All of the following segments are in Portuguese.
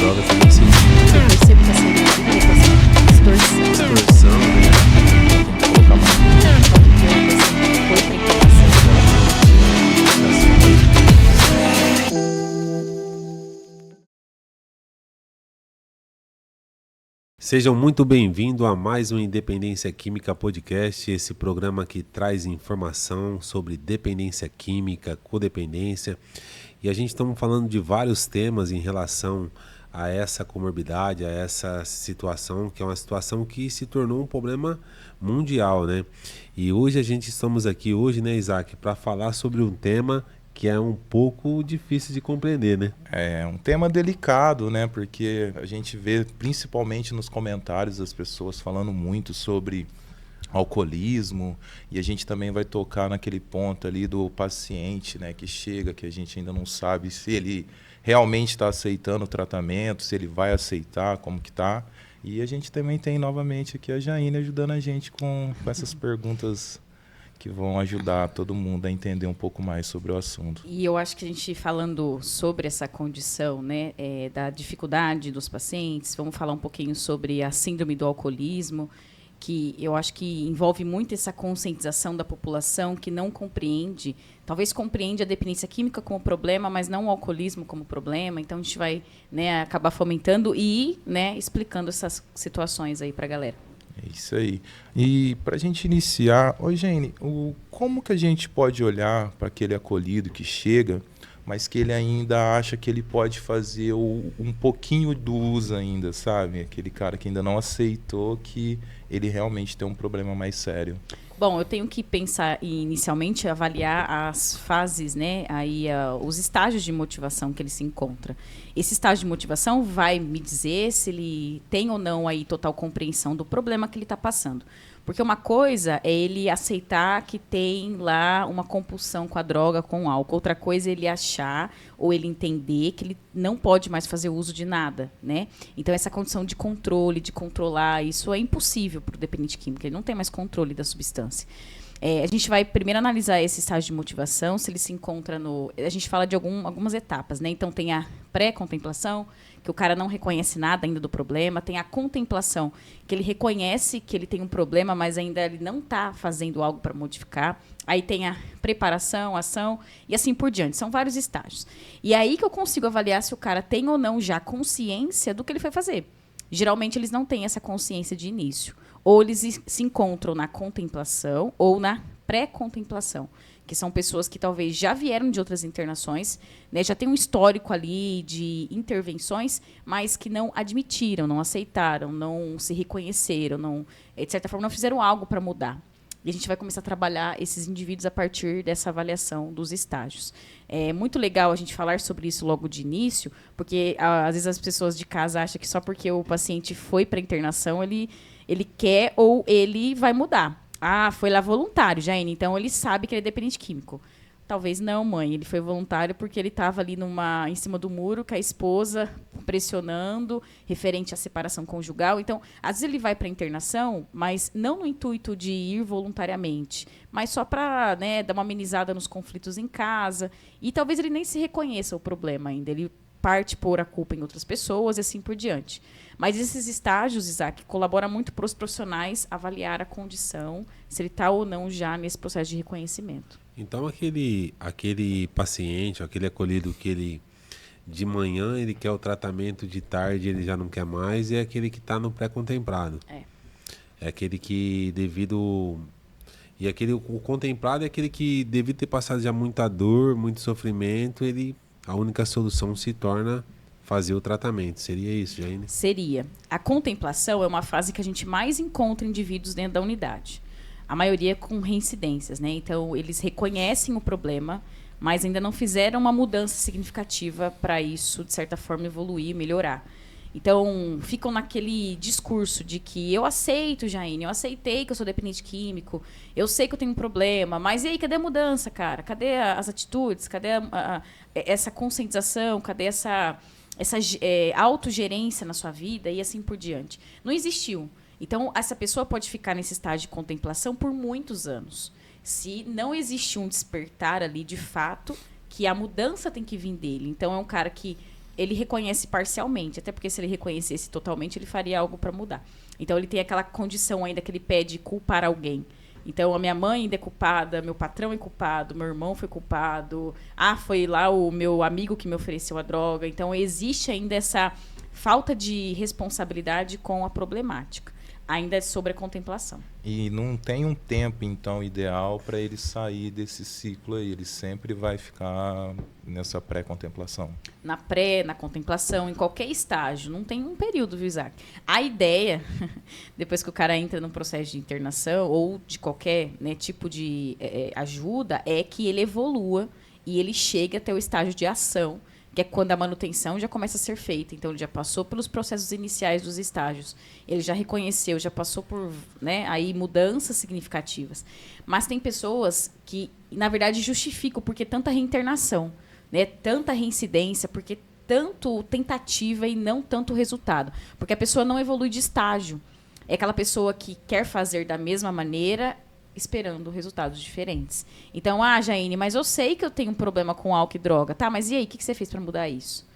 droga também sim. Eu percebo que a cerebro distorção, Né? tem que colocar mais foi pra internação. Sejam muito bem-vindos a mais um Independência Química Podcast, esse programa que traz informação sobre dependência química, codependência, e a gente estamos falando de vários temas em relação a essa comorbidade, a essa situação, que é uma situação que se tornou um problema mundial, né? E hoje estamos aqui hoje, né, Isaac, para falar sobre um tema que é um pouco difícil de compreender, né? É um tema delicado, né? Porque a gente vê, principalmente nos comentários, as pessoas falando muito sobre alcoolismo, e a gente também vai tocar naquele ponto ali do paciente, né? Que chega, que a gente ainda não sabe se ele realmente está aceitando o tratamento, se ele vai aceitar, como que tá. E a gente também tem novamente aqui a Jaine ajudando a gente com essas perguntas que vão ajudar todo mundo a entender um pouco mais sobre o assunto. E eu acho que a gente falando sobre essa condição, né, da dificuldade dos pacientes, vamos falar um pouquinho sobre a síndrome do alcoolismo, que eu acho que envolve muito essa conscientização da população que não compreende, talvez compreende a dependência química como problema, mas não o alcoolismo como problema. Então a gente vai, né, acabar fomentando e, né, explicando essas situações aí para a galera. É isso aí. E para a gente iniciar, Jane, como que a gente pode olhar para aquele acolhido que chega, mas que ele ainda acha que ele pode fazer um pouquinho do uso ainda, sabe? Aquele cara que ainda não aceitou que ele realmente tem um problema mais sério. Bom, eu tenho que pensar e inicialmente avaliar as fases, né, aí, os estágios de motivação que ele se encontra. Esse estágio de motivação vai me dizer se ele tem ou não aí total compreensão do problema que ele está passando. Porque uma coisa é ele aceitar que tem lá uma compulsão com a droga, com o álcool. Outra coisa é ele achar ou ele entender que ele não pode mais fazer uso de nada, né? Então, essa condição de controle, de controlar, isso é impossível para o dependente químico. Ele não tem mais controle da substância. A gente vai primeiro analisar esse estágio de motivação, se ele se encontra no... A gente fala de algumas etapas, né? Então, tem a pré-contemplação, que o cara não reconhece nada ainda do problema. Tem a contemplação, que ele reconhece que ele tem um problema, mas ainda ele não está fazendo algo para modificar. Aí tem a preparação, ação e assim por diante. São vários estágios. E é aí que eu consigo avaliar se o cara tem ou não já consciência do que ele foi fazer. Geralmente, eles não têm essa consciência de início. Ou eles se encontram na contemplação ou na pré-contemplação, que são pessoas que talvez já vieram de outras internações, né, já tem um histórico ali de intervenções, mas que não admitiram, não aceitaram, não se reconheceram, não, de certa forma, não fizeram algo para mudar. E a gente vai começar a trabalhar esses indivíduos a partir dessa avaliação dos estágios. É muito legal a gente falar sobre isso logo de início, porque às vezes as pessoas de casa acham que só porque o paciente foi para a internação, ele quer ou ele vai mudar. Ah, foi lá voluntário, Jaine, então ele sabe que ele é dependente químico. Talvez não, mãe. Ele foi voluntário porque ele estava ali em cima do muro com a esposa pressionando, referente à separação conjugal. Então, às vezes ele vai para a internação, mas não no intuito de ir voluntariamente, mas só para, né, dar uma amenizada nos conflitos em casa. E talvez ele nem se reconheça o problema ainda. Ele parte pôr a culpa em outras pessoas e assim por diante. Mas esses estágios, Isaac, colaboram muito para os profissionais avaliar a condição, se ele está ou não já nesse processo de reconhecimento. Então aquele paciente, aquele acolhido que ele de manhã ele quer o tratamento, de tarde ele já não quer mais, é aquele que está no pré-contemplado. É aquele que devido... E o contemplado é aquele que devido ter passado já muita dor, muito sofrimento, a única solução se torna fazer o tratamento. Seria isso, Jaine? Seria. A contemplação é uma fase que a gente mais encontra indivíduos dentro da unidade. A maioria com reincidências, né? Então, eles reconhecem o problema, mas ainda não fizeram uma mudança significativa para isso, de certa forma, evoluir, melhorar. Então, ficam naquele discurso de que eu aceito, Jaine, eu aceitei que eu sou dependente químico, eu sei que eu tenho um problema, mas e aí, cadê a mudança, cara? Cadê as atitudes? Cadê essa conscientização? Cadê essa autogerência na sua vida e assim por diante? Não existiu. Então, essa pessoa pode ficar nesse estágio de contemplação por muitos anos. Se não existe um despertar ali, de fato, que a mudança tem que vir dele. Então, é um cara que ele reconhece parcialmente, até porque se ele reconhecesse totalmente, ele faria algo para mudar. Então, ele tem aquela condição ainda que ele pede culpar alguém. Então, a minha mãe ainda é culpada, meu patrão é culpado, meu irmão foi culpado, foi lá o meu amigo que me ofereceu a droga. Então, existe ainda essa falta de responsabilidade com a problemática. Ainda é sobre a contemplação. E não tem um tempo, então, ideal para ele sair desse ciclo aí. Ele sempre vai ficar nessa pré-contemplação. Na contemplação, em qualquer estágio. Não tem um período, viu, Isaac? A ideia, depois que o cara entra num processo de internação ou de qualquer, né, tipo de ajuda, é que ele evolua e ele chega até o estágio de ação, que é quando a manutenção já começa a ser feita. Então, ele já passou pelos processos iniciais dos estágios. Ele já reconheceu, já passou por, né, aí mudanças significativas. Mas tem pessoas que, na verdade, justificam porque tanta reinternação, né, tanta reincidência, porque tanto tentativa e não tanto resultado. Porque a pessoa não evolui de estágio. É aquela pessoa que quer fazer da mesma maneira, esperando resultados diferentes. Então, Jaine, mas eu sei que eu tenho um problema com álcool e droga. Tá, mas e aí, o que você fez para mudar isso?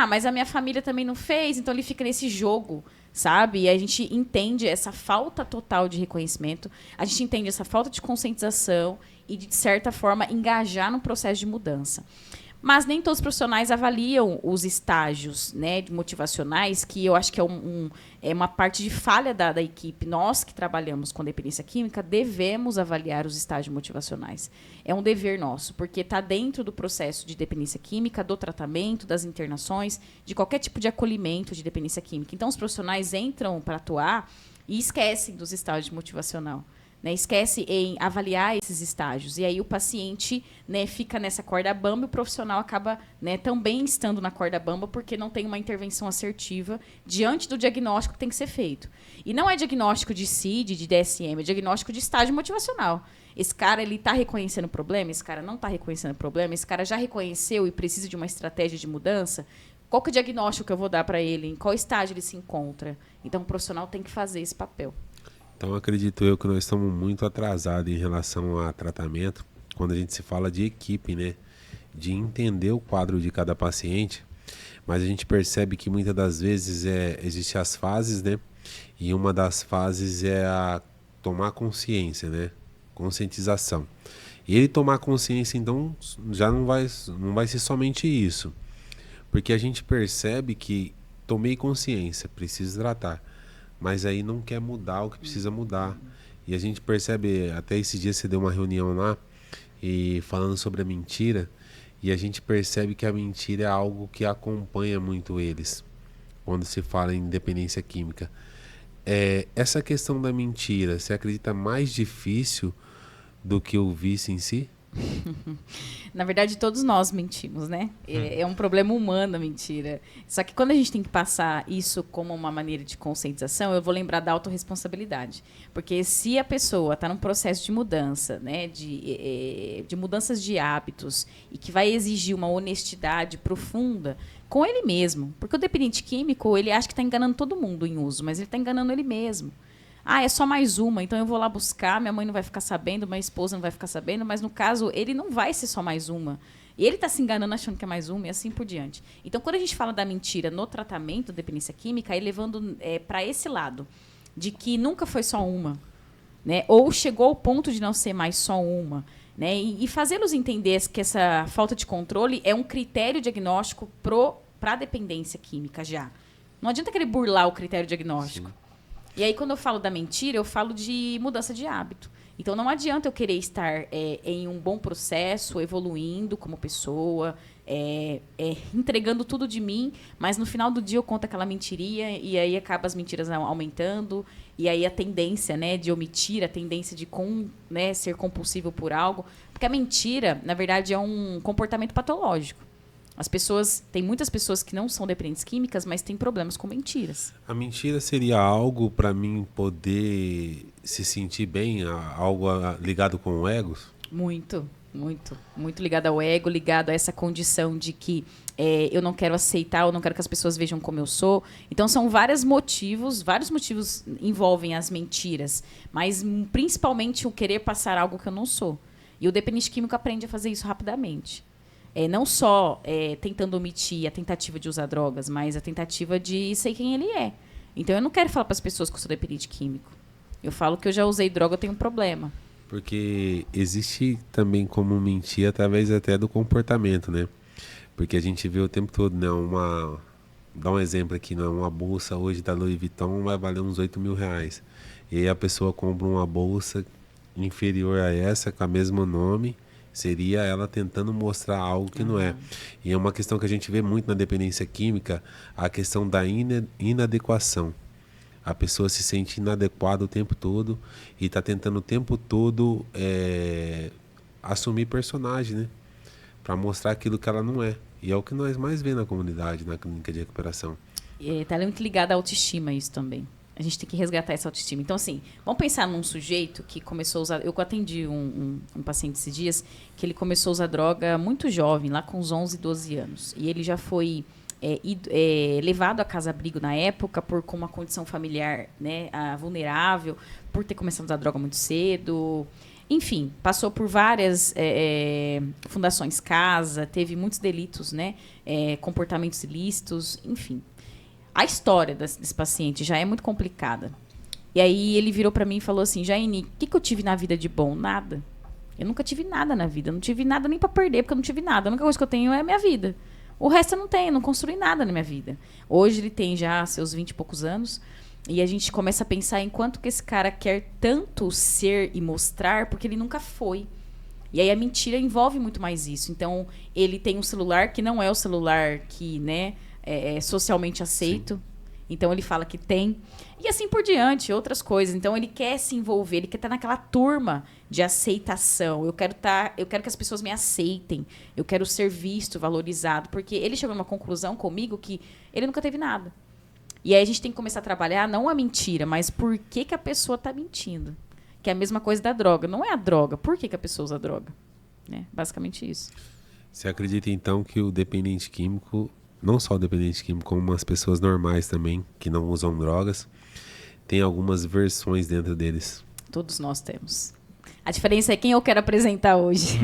Mas a minha família também não fez, então ele fica nesse jogo, sabe? E a gente entende essa falta total de reconhecimento, a gente entende essa falta de conscientização e, de certa forma, engajar no processo de mudança. Mas nem todos os profissionais avaliam os estágios, né, motivacionais, que eu acho que é uma parte de falha da equipe. Nós que trabalhamos com dependência química devemos avaliar os estágios motivacionais. É um dever nosso, porque está dentro do processo de dependência química, do tratamento, das internações, de qualquer tipo de acolhimento de dependência química. Então, os profissionais entram para atuar e esquecem dos estágios motivacional. Né, esquece em avaliar esses estágios. E aí o paciente, né, fica nessa corda bamba e o profissional acaba, né, também estando na corda bamba porque não tem uma intervenção assertiva diante do diagnóstico que tem que ser feito. E não é diagnóstico de CID, de DSM, é diagnóstico de estágio motivacional. Esse cara está reconhecendo o problema, esse cara não está reconhecendo o problema, esse cara já reconheceu e precisa de uma estratégia de mudança. Qual que é o diagnóstico que eu vou dar para ele? Em qual estágio ele se encontra? Então o profissional tem que fazer esse papel. Então, acredito eu que nós estamos muito atrasados em relação a tratamento, quando a gente se fala de equipe, né? De entender o quadro de cada paciente, mas a gente percebe que muitas das vezes existem as fases, né? E uma das fases é a tomar consciência, né? Conscientização. E ele tomar consciência, então, já não vai ser somente isso. Porque a gente percebe que tomei consciência, preciso tratar. Mas aí não quer mudar o que precisa mudar. E a gente percebe, até esse dia você deu uma reunião lá, e falando sobre a mentira, e a gente percebe que a mentira é algo que acompanha muito eles, quando se fala em dependência química. Essa questão da mentira, você acredita mais difícil do que o vício em si? Na verdade, todos nós mentimos, né? É um problema humano a mentira. Só que quando a gente tem que passar isso como uma maneira de conscientização, eu vou lembrar da autorresponsabilidade. Porque se a pessoa está num processo de mudança, né, de mudanças de hábitos, e que vai exigir uma honestidade profunda com ele mesmo. Porque o dependente químico, ele acha que está enganando todo mundo em uso, mas ele está enganando ele mesmo. É só mais uma, então eu vou lá buscar, minha mãe não vai ficar sabendo, minha esposa não vai ficar sabendo, mas no caso, ele não vai ser só mais uma. Ele está se enganando achando que é mais uma e assim por diante. Então, quando a gente fala da mentira no tratamento da dependência química, aí levando para esse lado, de que nunca foi só uma, né? Ou chegou ao ponto de não ser mais só uma. Né? E fazê-los entender que essa falta de controle é um critério diagnóstico para a dependência química já. Não adianta querer burlar o critério diagnóstico. Sim. E aí, quando eu falo da mentira, eu falo de mudança de hábito. Então, não adianta eu querer estar em um bom processo, evoluindo como pessoa, entregando tudo de mim, mas no final do dia eu conto aquela mentirinha e aí acaba as mentiras aumentando, e aí a tendência, né, de omitir, a tendência de ser compulsivo por algo. Porque a mentira, na verdade, é um comportamento patológico. Tem muitas pessoas que não são dependentes químicas, mas têm problemas com mentiras. A mentira seria algo para mim poder se sentir bem, algo ligado com o ego? Muito, muito. Muito ligado ao ego, ligado a essa condição de que eu não quero aceitar, eu não quero que as pessoas vejam como eu sou. Então, são vários motivos envolvem as mentiras, mas principalmente o querer passar algo que eu não sou. E o dependente químico aprende a fazer isso rapidamente. Não só tentando omitir a tentativa de usar drogas, mas a tentativa de ser quem ele é. Então, eu não quero falar para as pessoas que eu sou dependente químico. Eu falo que eu já usei droga, eu tenho um problema. Porque existe também como mentir através até do comportamento, né? Porque a gente vê o tempo todo, né? Dá um exemplo aqui, né? Uma bolsa hoje da Louis Vuitton vai valer uns 8 mil reais. E aí a pessoa compra uma bolsa inferior a essa, com o mesmo nome, seria ela tentando mostrar algo que não é. E é uma questão que a gente vê muito na dependência química, a questão da inadequação. A pessoa se sente inadequada o tempo todo e está tentando o tempo todo assumir personagem, né? Para mostrar aquilo que ela não é. E é o que nós mais vemos na comunidade, na clínica de recuperação. Tá muito ligado à autoestima isso também. A gente tem que resgatar essa autoestima. Então, assim, vamos pensar num sujeito que começou a usar... Eu atendi um paciente esses dias que ele começou a usar droga muito jovem, lá com uns 11, 12 anos. E ele já foi levado a casa-abrigo na época com uma condição familiar, né, vulnerável, por ter começado a usar droga muito cedo. Enfim, passou por várias fundações casa, teve muitos delitos, né, comportamentos ilícitos, enfim. A história desse paciente já é muito complicada. E aí ele virou para mim e falou assim: Jaine, o que eu tive na vida de bom? Nada. Eu nunca tive nada na vida. Eu não tive nada nem para perder, porque eu não tive nada. A única coisa que eu tenho é a minha vida. O resto eu não tenho, eu não construí nada na minha vida. Hoje ele tem já seus 20 e poucos anos. E a gente começa a pensar em quanto que esse cara quer tanto ser e mostrar, porque ele nunca foi. E aí a mentira envolve muito mais isso. Então, ele tem um celular que não é o celular que, né, é socialmente aceito. Sim. Então, ele fala que tem. E assim por diante, outras coisas. Então, ele quer se envolver, ele quer estar naquela turma de aceitação. Eu quero que as pessoas me aceitem. Eu quero ser visto, valorizado. Porque ele chegou a uma conclusão comigo que ele nunca teve nada. E aí a gente tem que começar a trabalhar não a mentira, mas por que a pessoa está mentindo. Que é a mesma coisa da droga. Não é a droga. Por que a pessoa usa droga? Basicamente isso. Você acredita, então, que o dependente químico, não só o dependente químico, como as pessoas normais também, que não usam drogas, tem algumas versões dentro deles? Todos nós temos. A diferença é quem eu quero apresentar hoje.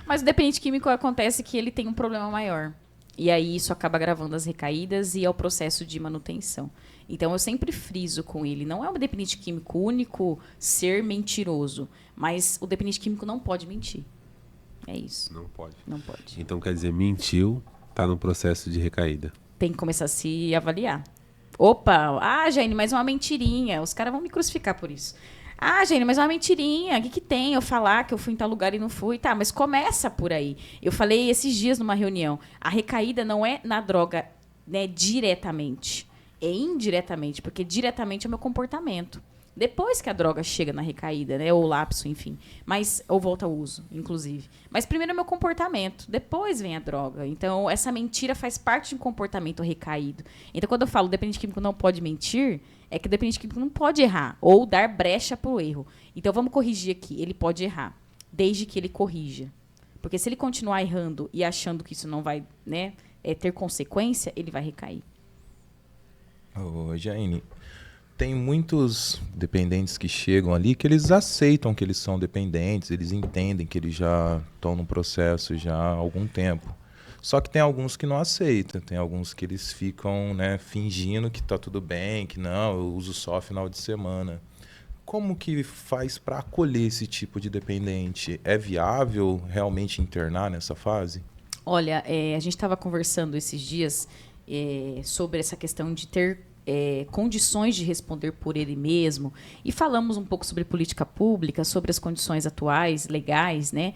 Mas o dependente químico acontece que ele tem um problema maior. E aí isso acaba agravando as recaídas e é o processo de manutenção. Então eu sempre friso com ele. Não é um dependente químico único ser mentiroso. Mas o dependente químico não pode mentir. É isso. Não pode. Não pode. Então quer dizer, mentiu, está no processo de recaída. Tem que começar a se avaliar. Opa, Jaine, mas é uma mentirinha. Os caras vão me crucificar por isso. Jaine, mas é uma mentirinha. O que tem eu falar que eu fui em tal lugar e não fui? Tá, mas começa por aí. Eu falei esses dias numa reunião. A recaída não é na droga, né, diretamente. É indiretamente, porque diretamente é o meu comportamento. Depois que a droga chega na recaída, né, ou lapso, enfim. Ou volta ao uso, inclusive. Mas primeiro é o meu comportamento. Depois vem a droga. Então, essa mentira faz parte de um comportamento recaído. Então, quando eu falo dependente químico não pode mentir, é que o dependente químico não pode errar ou dar brecha para o erro. Então, vamos corrigir aqui. Ele pode errar, desde que ele corrija. Porque se ele continuar errando e achando que isso não vai, né, ter consequência, ele vai recair. Ô, Jaine, tem muitos dependentes que chegam ali que eles aceitam que eles são dependentes, eles entendem que eles já estão no processo já há algum tempo. Só que tem alguns que não aceitam, tem alguns que eles ficam, né, fingindo que está tudo bem, que não, eu uso só final de semana. Como que faz para acolher esse tipo de dependente? É viável realmente internar nessa fase? Olha, a gente estava conversando esses dias sobre essa questão de ter condições de responder por ele mesmo, e falamos um pouco sobre política pública, sobre as condições atuais, legais, né?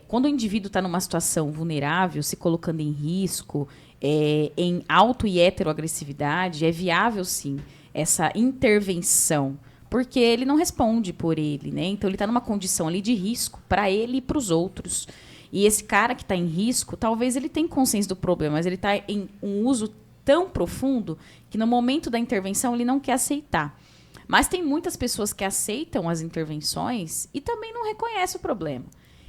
Quando o indivíduo está numa situação vulnerável, se colocando em risco, em auto e heteroagressividade, é viável, sim, essa intervenção, porque ele não responde por ele, né? Então ele está numa condição ali de risco para ele e para os outros. E esse cara que está em risco, talvez ele tenha consciência do problema, mas ele está em um uso tão profundo que no momento da intervenção ele não quer aceitar. Mas tem muitas pessoas que aceitam as intervenções e também não reconhecem o problema.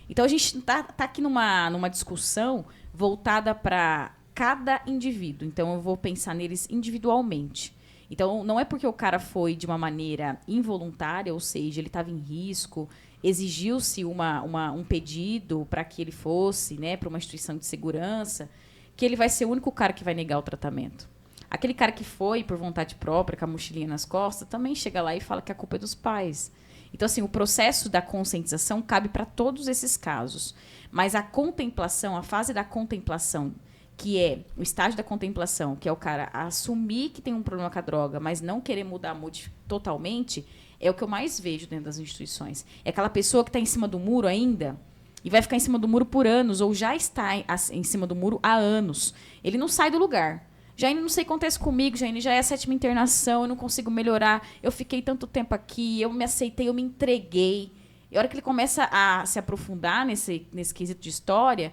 Então a gente está aqui numa discussão voltada para cada indivíduo. Então eu vou pensar neles individualmente. Então, não é porque o cara foi de uma maneira involuntária, ou seja, ele estava em risco, exigiu-se um pedido para que ele fosse, né, para uma instituição de segurança, que ele vai ser o único cara que vai negar o tratamento. Aquele cara que foi por vontade própria, com a mochilinha nas costas, também chega lá e fala que a culpa é dos pais. Então, assim, o processo da conscientização cabe para todos esses casos. Mas a contemplação, a fase da contemplação, que é o estágio da contemplação, que é o cara assumir que tem um problema com a droga, mas não querer mudar totalmente, é o que eu mais vejo dentro das instituições. É aquela pessoa que está em cima do muro ainda e vai ficar em cima do muro por anos, ou já está em cima do muro há anos. Ele não sai do lugar. Jaine, não sei o que acontece comigo, Jaine, já é a 7ª internação, eu não consigo melhorar, eu fiquei tanto tempo aqui, eu me aceitei, eu me entreguei. E a hora que ele começa a se aprofundar nesse quesito de história,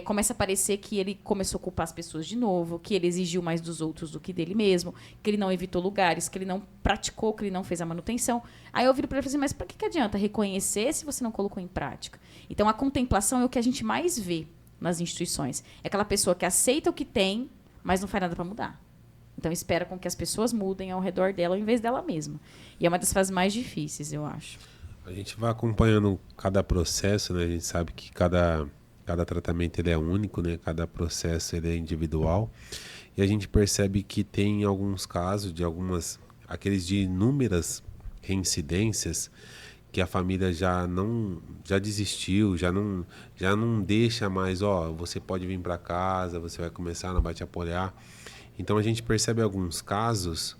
começa a parecer que ele começou a culpar as pessoas de novo, que ele exigiu mais dos outros do que dele mesmo, que ele não evitou lugares, que ele não praticou, que ele não fez a manutenção. Aí eu viro para ele e falei assim, mas para que adianta reconhecer se você não colocou em prática? Então, a contemplação é o que a gente mais vê nas instituições. É aquela pessoa que aceita o que tem, mas não faz nada para mudar. Então, espera com que as pessoas mudem ao redor dela, ao invés dela mesma. E é uma das fases mais difíceis, eu acho. A gente vai acompanhando cada processo, né? A gente sabe que cada tratamento ele é único, né? Cada processo ele é individual. E a gente percebe que tem alguns casos aqueles de inúmeras reincidências, que a família já desistiu, já não deixa mais, você pode vir para casa, você vai começar, não vai te apoiar. Então a gente percebe alguns casos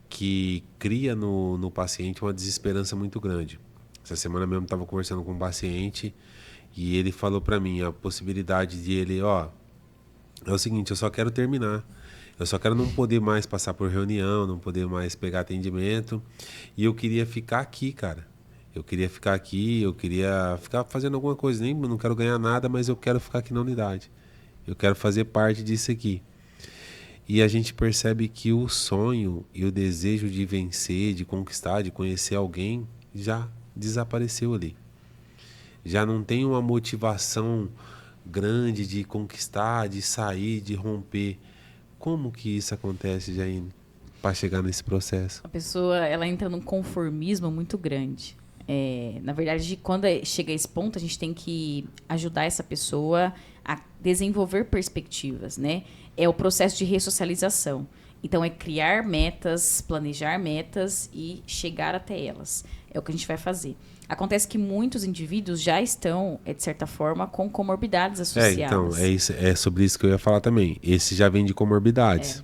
que cria no paciente uma desesperança muito grande. Essa semana mesmo estava conversando com um paciente e ele falou para mim a possibilidade de ele, é o seguinte, eu só quero terminar. Eu só quero não poder mais passar por reunião, não poder mais pegar atendimento. E eu queria ficar aqui, cara. Eu queria ficar aqui, eu queria ficar fazendo alguma coisa. Nem não quero ganhar nada, mas eu quero ficar aqui na unidade. Eu quero fazer parte disso aqui. E a gente percebe que o sonho e o desejo de vencer, de conquistar, de conhecer alguém, já desapareceu ali. Já não tem uma motivação grande de conquistar, de sair, de romper. Como que isso acontece, Jaine, para chegar nesse processo? A pessoa ela entra num conformismo muito grande. Na verdade, quando chega a esse ponto, a gente tem que ajudar essa pessoa a desenvolver perspectivas, né? É o processo de ressocialização. Então, é criar metas, planejar metas e chegar até elas. É o que a gente vai fazer. Acontece que muitos indivíduos já estão, de certa forma, com comorbidades associadas. Então, é sobre isso que eu ia falar também. Esse já vem de comorbidades.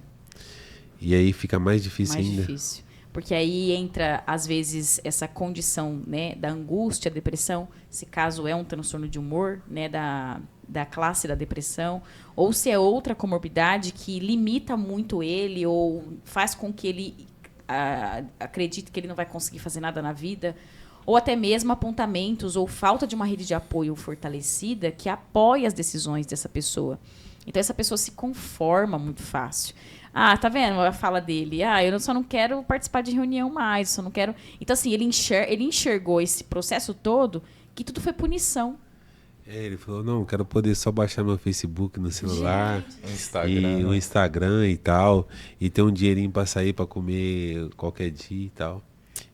E aí fica mais difícil ainda. Mais difícil. Porque aí entra, às vezes, essa condição, né, da angústia, depressão, se caso é um transtorno de humor, né, da classe da depressão, ou se é outra comorbidade que limita muito ele ou faz com que ele acredite que ele não vai conseguir fazer nada na vida, ou até mesmo apontamentos ou falta de uma rede de apoio fortalecida que apoia as decisões dessa pessoa. Então, essa pessoa se conforma muito fácil. Tá vendo a fala dele? Eu só não quero participar de reunião mais, só não quero... Então, assim, ele enxergou esse processo todo que tudo foi punição. Ele falou, não, quero poder só baixar meu Facebook no celular, Instagram, o Instagram e tal, e ter um dinheirinho para sair para comer qualquer dia e tal.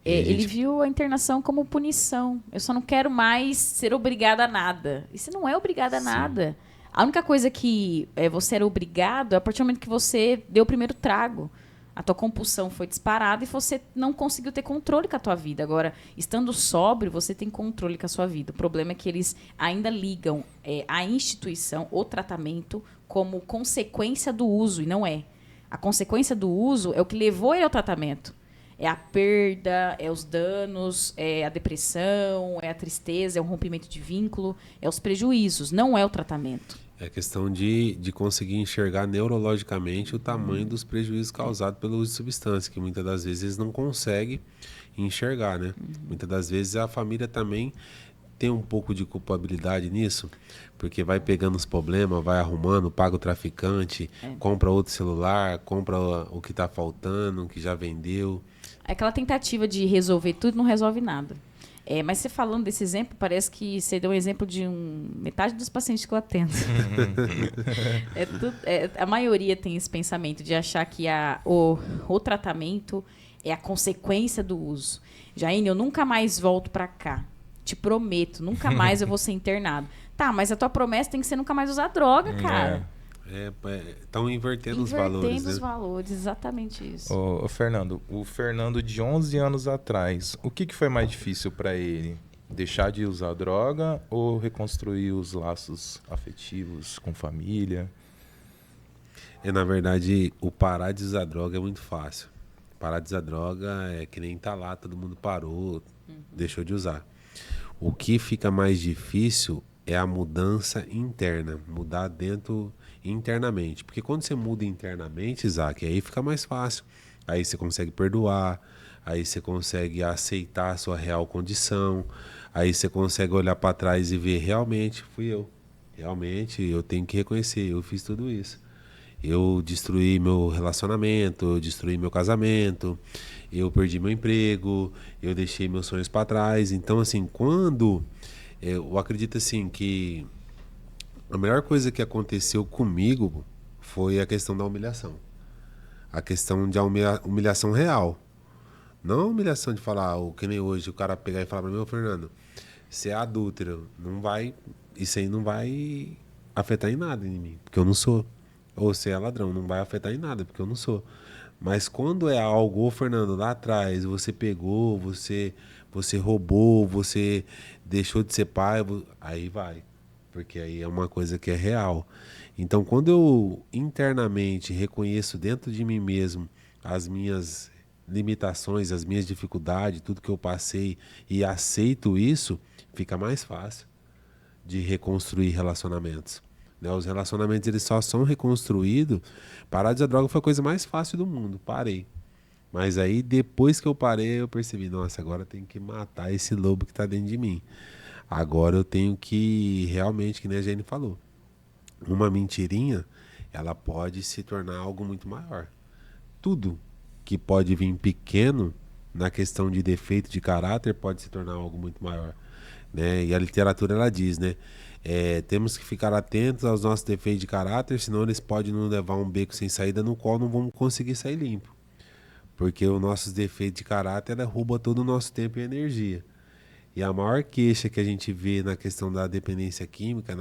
Ele viu a internação como punição. Eu só não quero mais ser obrigada a nada. E você não é obrigada a nada. A única coisa que você era obrigado é a partir do momento que você deu o primeiro trago. A tua compulsão foi disparada e você não conseguiu ter controle com a tua vida. Agora, estando sóbrio, você tem controle com a sua vida. O problema é que eles ainda ligam a instituição, o tratamento, como consequência do uso, e não é. A consequência do uso é o que levou ele ao tratamento. É a perda, é os danos, é a depressão, é a tristeza, é o rompimento de vínculo, é os prejuízos, não é o tratamento. É questão de conseguir enxergar neurologicamente o tamanho dos prejuízos causados pelo uso de substância, que muitas das vezes eles não conseguem enxergar, né? Muitas das vezes a família também tem um pouco de culpabilidade nisso, porque vai pegando os problemas, vai arrumando, paga o traficante, compra outro celular, compra o que está faltando, o que já vendeu. Aquela tentativa de resolver tudo não resolve nada. Mas você falando desse exemplo, parece que você deu um exemplo de metade dos pacientes que eu atendo. A maioria tem esse pensamento de achar que o tratamento é a consequência do uso. Jaine, eu nunca mais volto para cá. Te prometo, nunca mais eu vou ser internado. Tá, mas a tua promessa tem que ser nunca mais usar droga, cara. Estão invertendo os valores. Invertendo os valores, exatamente isso. Ô, Fernando, o Fernando de 11 anos atrás, o que foi mais difícil para ele? Deixar de usar droga ou reconstruir os laços afetivos com família? Na verdade, o parar de usar droga é muito fácil. Parar de usar droga é que nem tá lá, todo mundo parou, deixou de usar. O que fica mais difícil é a mudança interna, mudar dentro internamente. Porque quando você muda internamente, Isaac, aí fica mais fácil. Aí você consegue perdoar, aí você consegue aceitar a sua real condição, aí você consegue olhar para trás e ver, realmente fui eu. Realmente eu tenho que reconhecer, eu fiz tudo isso. Eu destruí meu relacionamento, eu destruí meu casamento, eu perdi meu emprego, eu deixei meus sonhos para trás. Então, assim, quando... Eu acredito, assim, que a melhor coisa que aconteceu comigo foi a questão da humilhação. A questão de humilhação real. Não a humilhação de falar, que nem hoje, o cara pegar e falar para mim, Fernando, você é adúltero, isso aí não vai afetar em nada em mim, porque eu não sou. Ou você é ladrão, não vai afetar em nada, porque eu não sou. Mas quando é algo, Fernando, lá atrás, você pegou, você roubou, você deixou de ser pai, aí vai. Porque aí é uma coisa que é real. Então, quando eu internamente reconheço dentro de mim mesmo as minhas limitações, as minhas dificuldades, tudo que eu passei e aceito isso, fica mais fácil de reconstruir relacionamentos. Os relacionamentos eles só são reconstruídos. Parar de usar droga foi a coisa mais fácil do mundo. Parei. Mas aí, depois que eu parei, eu percebi, nossa, agora eu tenho que matar esse lobo que está dentro de mim. Agora eu tenho que, realmente, que nem a Jane falou, uma mentirinha, ela pode se tornar algo muito maior. Tudo que pode vir pequeno, na questão de defeito de caráter, pode se tornar algo muito maior. Né? E a literatura, ela diz, né? Temos que ficar atentos aos nossos defeitos de caráter, senão eles podem nos levar a um beco sem saída, no qual não vamos conseguir sair limpo. Porque os nossos defeitos de caráter rouba todo o nosso tempo e energia. E a maior queixa que a gente vê na questão da dependência química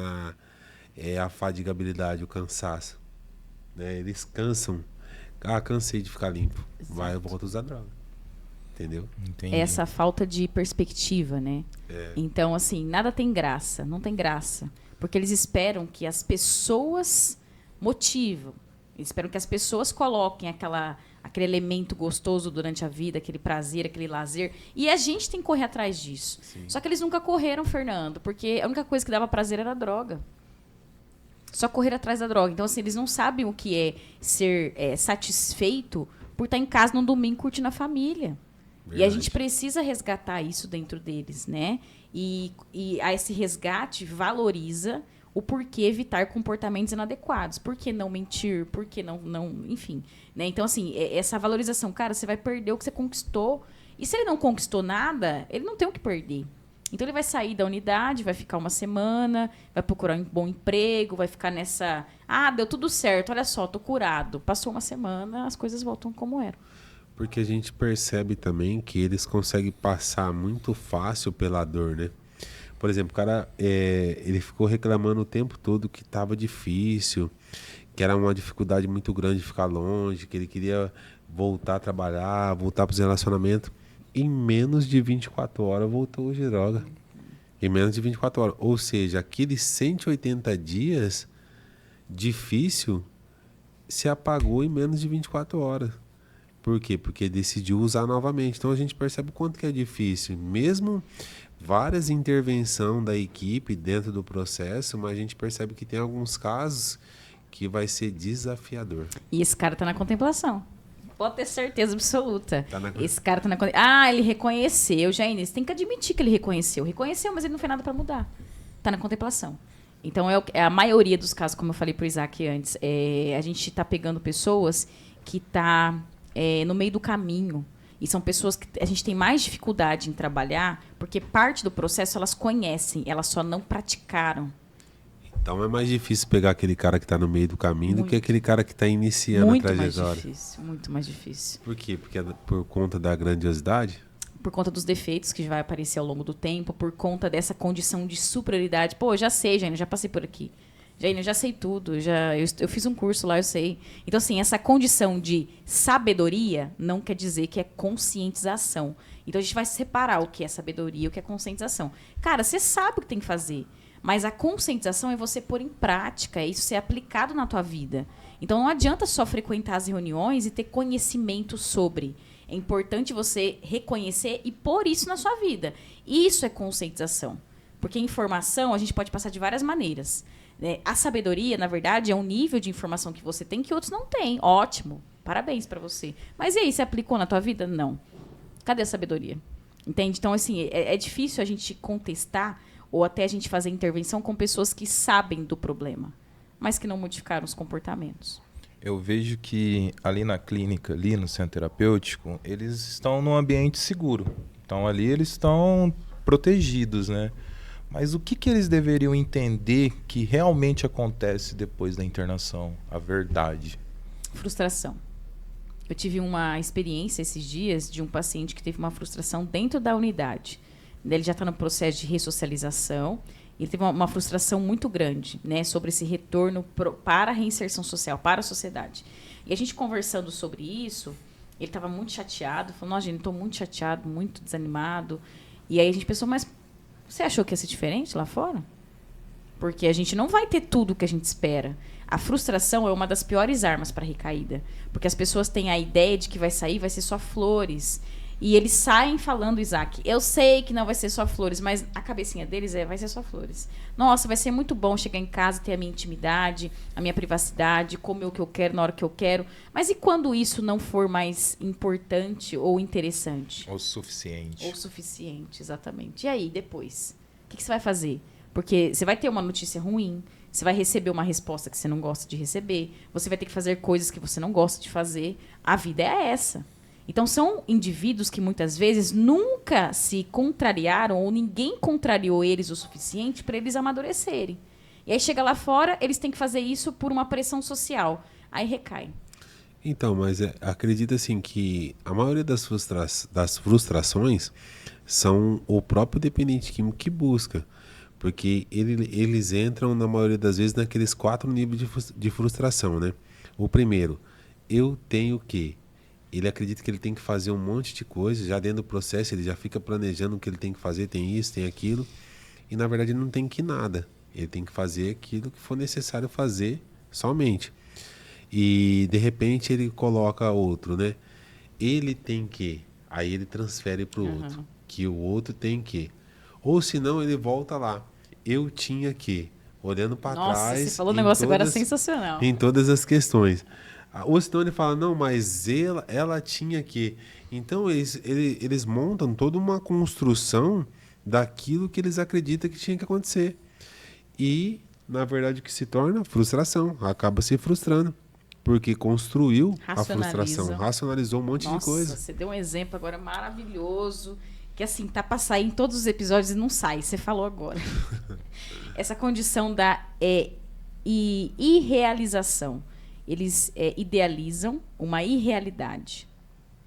é a fadigabilidade, o cansaço. Né? Eles cansam. Cansei de ficar limpo. Exato. Vai, eu volto a usar droga. Entendeu? Entendi. Essa falta de perspectiva, né? Então, assim, nada tem graça. Não tem graça. Porque eles esperam que as pessoas motivam. Eles esperam que as pessoas coloquem aquele elemento gostoso durante a vida, aquele prazer, aquele lazer. E a gente tem que correr atrás disso. Sim. Só que eles nunca correram, Fernando, porque a única coisa que dava prazer era a droga. Só correr atrás da droga. Então, assim, eles não sabem o que é ser satisfeito por estar em casa num domingo curtindo a família. Verdade. E a gente precisa resgatar isso dentro deles, né? E esse resgate valoriza o porquê evitar comportamentos inadequados. Por que não mentir? Por que não enfim. Né? Então, assim, essa valorização, cara, você vai perder o que você conquistou. E se ele não conquistou nada, ele não tem o que perder. Então, ele vai sair da unidade, vai ficar uma semana, vai procurar um bom emprego, vai ficar nessa... deu tudo certo, olha só, tô curado. Passou uma semana, as coisas voltam como eram. Porque a gente percebe também que eles conseguem passar muito fácil pela dor, né? Por exemplo, o cara ele ficou reclamando o tempo todo que estava difícil, que era uma dificuldade muito grande de ficar longe, que ele queria voltar a trabalhar, voltar para os relacionamentos. Em menos de 24 horas voltou de droga. Em menos de 24 horas. Ou seja, aqueles 180 dias difícil se apagou em menos de 24 horas. Por quê? Porque decidiu usar novamente. Então a gente percebe o quanto que é difícil. Mesmo várias intervenções da equipe dentro do processo, mas a gente percebe que tem alguns casos que vai ser desafiador. E esse cara está na contemplação. Pode ter certeza absoluta. Tá esse cara está na contemplação. Ele reconheceu, Jaine. Você tem que admitir que ele reconheceu. Reconheceu, mas ele não fez nada para mudar. Está na contemplação. Então, é a maioria dos casos, como eu falei para o Isaac antes, a gente está pegando pessoas que estão no meio do caminho. E são pessoas que a gente tem mais dificuldade em trabalhar, porque parte do processo elas conhecem, elas só não praticaram. Então é mais difícil pegar aquele cara que está no meio do caminho do que aquele cara que está iniciando muito a trajetória. Mais difícil, muito mais difícil. Por quê? Porque é por conta da grandiosidade? Por conta dos defeitos que vai aparecer ao longo do tempo, por conta dessa condição de superioridade. Pô, eu já sei, Jaina, já passei por aqui. Jaina, eu já sei tudo, eu fiz um curso lá, eu sei. Então, assim, essa condição de sabedoria não quer dizer que é conscientização. Então, a gente vai separar o que é sabedoria e o que é conscientização. Cara, você sabe o que tem que fazer, mas a conscientização é você pôr em prática, é isso ser aplicado na tua vida. Então, não adianta só frequentar as reuniões e ter conhecimento sobre. É importante você reconhecer e pôr isso na sua vida. Isso é conscientização. Porque informação a gente pode passar de várias maneiras. A sabedoria, na verdade, é um nível de informação que você tem que outros não têm. Ótimo. Parabéns para você. Mas e aí, você aplicou na tua vida? Não. Cadê a sabedoria? Entende? Então, assim, é difícil a gente contestar ou até a gente fazer intervenção com pessoas que sabem do problema, mas que não modificaram os comportamentos. Eu vejo que ali na clínica, ali no centro terapêutico, eles estão num ambiente seguro. Então ali eles estão protegidos, né? Mas o que eles deveriam entender que realmente acontece depois da internação? A verdade. Frustração. Eu tive uma experiência esses dias de um paciente que teve uma frustração dentro da unidade. Ele já está no processo de ressocialização. Ele teve uma frustração muito grande, né, sobre esse retorno para a reinserção social, para a sociedade. E a gente conversando sobre isso, ele estava muito chateado. Falou, nossa, gente, estou muito chateado, muito desanimado. E aí a gente pensou, mas você achou que ia ser diferente lá fora? Porque a gente não vai ter tudo o que a gente espera. A frustração é uma das piores armas para a recaída. Porque as pessoas têm a ideia de que vai sair, vai ser só flores. E eles saem falando, Isaac, eu sei que não vai ser só flores, mas a cabecinha deles vai ser só flores. Nossa, vai ser muito bom chegar em casa, ter a minha intimidade, a minha privacidade, comer o que eu quero na hora que eu quero. Mas e quando isso não for mais importante ou interessante? Ou suficiente. Ou suficiente, exatamente. E aí, depois? O que você vai fazer? Porque você vai ter uma notícia ruim, você vai receber uma resposta que você não gosta de receber, você vai ter que fazer coisas que você não gosta de fazer. A vida é essa. Então, são indivíduos que, muitas vezes, nunca se contrariaram ou ninguém contrariou eles o suficiente para eles amadurecerem. E aí, chega lá fora, eles têm que fazer isso por uma pressão social. Aí, recai. Então, mas acredita, assim, que a maioria das frustrações são o próprio dependente químico que busca. Porque eles entram, na maioria das vezes, naqueles 4 níveis de frustração, né? O primeiro, eu tenho que... Ele acredita que ele tem que fazer um monte de coisas, já dentro do processo ele já fica planejando o que ele tem que fazer, tem isso, tem aquilo, e na verdade ele não tem que nada. Ele tem que fazer aquilo que for necessário fazer somente. E de repente ele coloca outro, né? Ele tem que, aí ele transfere para o outro, que o outro tem que. Ou senão ele volta lá, eu tinha que, olhando para trás. Nossa, você falou um negócio agora sensacional. Em todas as questões. Ou senão ele fala, não, mas ela tinha que... Então, eles montam toda uma construção daquilo que eles acreditam que tinha que acontecer. E, na verdade, o que se torna? Frustração. Acaba se frustrando. Porque construiu a frustração. Racionalizou um monte de coisa. Nossa, você deu um exemplo agora maravilhoso. Que, assim, tá para sair em todos os episódios e não sai. Você falou agora. Essa condição da irrealização. Eles idealizam uma irrealidade,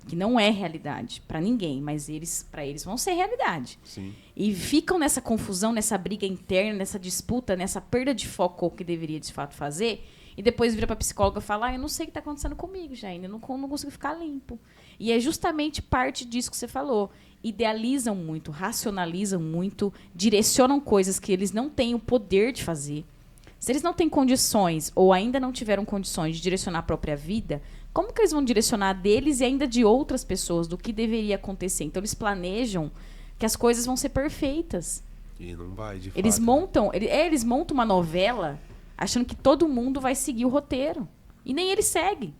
que não é realidade para ninguém, mas para eles vão ser realidade. Sim. E ficam nessa confusão, nessa briga interna, nessa disputa, nessa perda de foco ao que deveria de fato fazer, e depois vira para a psicóloga e fala, eu não sei o que está acontecendo comigo, Jaine, eu não consigo ficar limpo. E é justamente parte disso que você falou. Idealizam muito, racionalizam muito, direcionam coisas que eles não têm o poder de fazer. Se eles não têm condições, ou ainda não tiveram condições de direcionar a própria vida, como que eles vão direcionar deles e ainda de outras pessoas, do que deveria acontecer? Então, eles planejam que as coisas vão ser perfeitas. E não vai, de fato. Eles montam uma novela achando que todo mundo vai seguir o roteiro. E nem ele segue.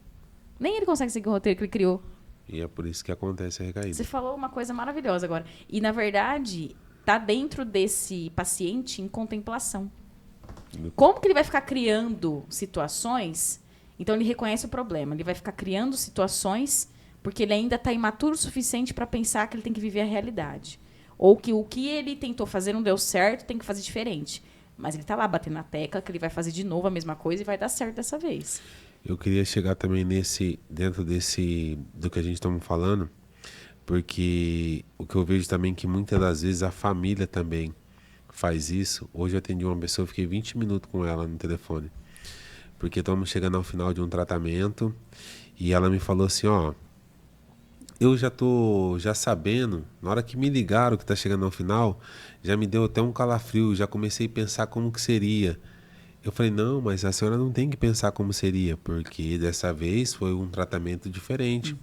Nem ele consegue seguir o roteiro que ele criou. E é por isso que acontece a recaída. Você falou uma coisa maravilhosa agora. E, na verdade, está dentro desse paciente em contemplação. Como que ele vai ficar criando situações? Então, ele reconhece o problema. Ele vai ficar criando situações porque ele ainda está imaturo o suficiente para pensar que ele tem que viver a realidade. Ou que o que ele tentou fazer não deu certo, tem que fazer diferente. Mas ele está lá batendo na tecla que ele vai fazer de novo a mesma coisa e vai dar certo dessa vez. Eu queria chegar também dentro do que a gente estamos falando, porque o que eu vejo também é que muitas das vezes a família também faz isso. Hoje eu atendi uma pessoa, fiquei 20 minutos com ela no telefone, porque estamos chegando ao final de um tratamento e ela me falou assim, ó, eu já tô sabendo, na hora que me ligaram que está chegando ao final, já me deu até um calafrio, já comecei a pensar como que seria. Eu falei, não, mas a senhora não tem que pensar como seria, porque dessa vez foi um tratamento diferente.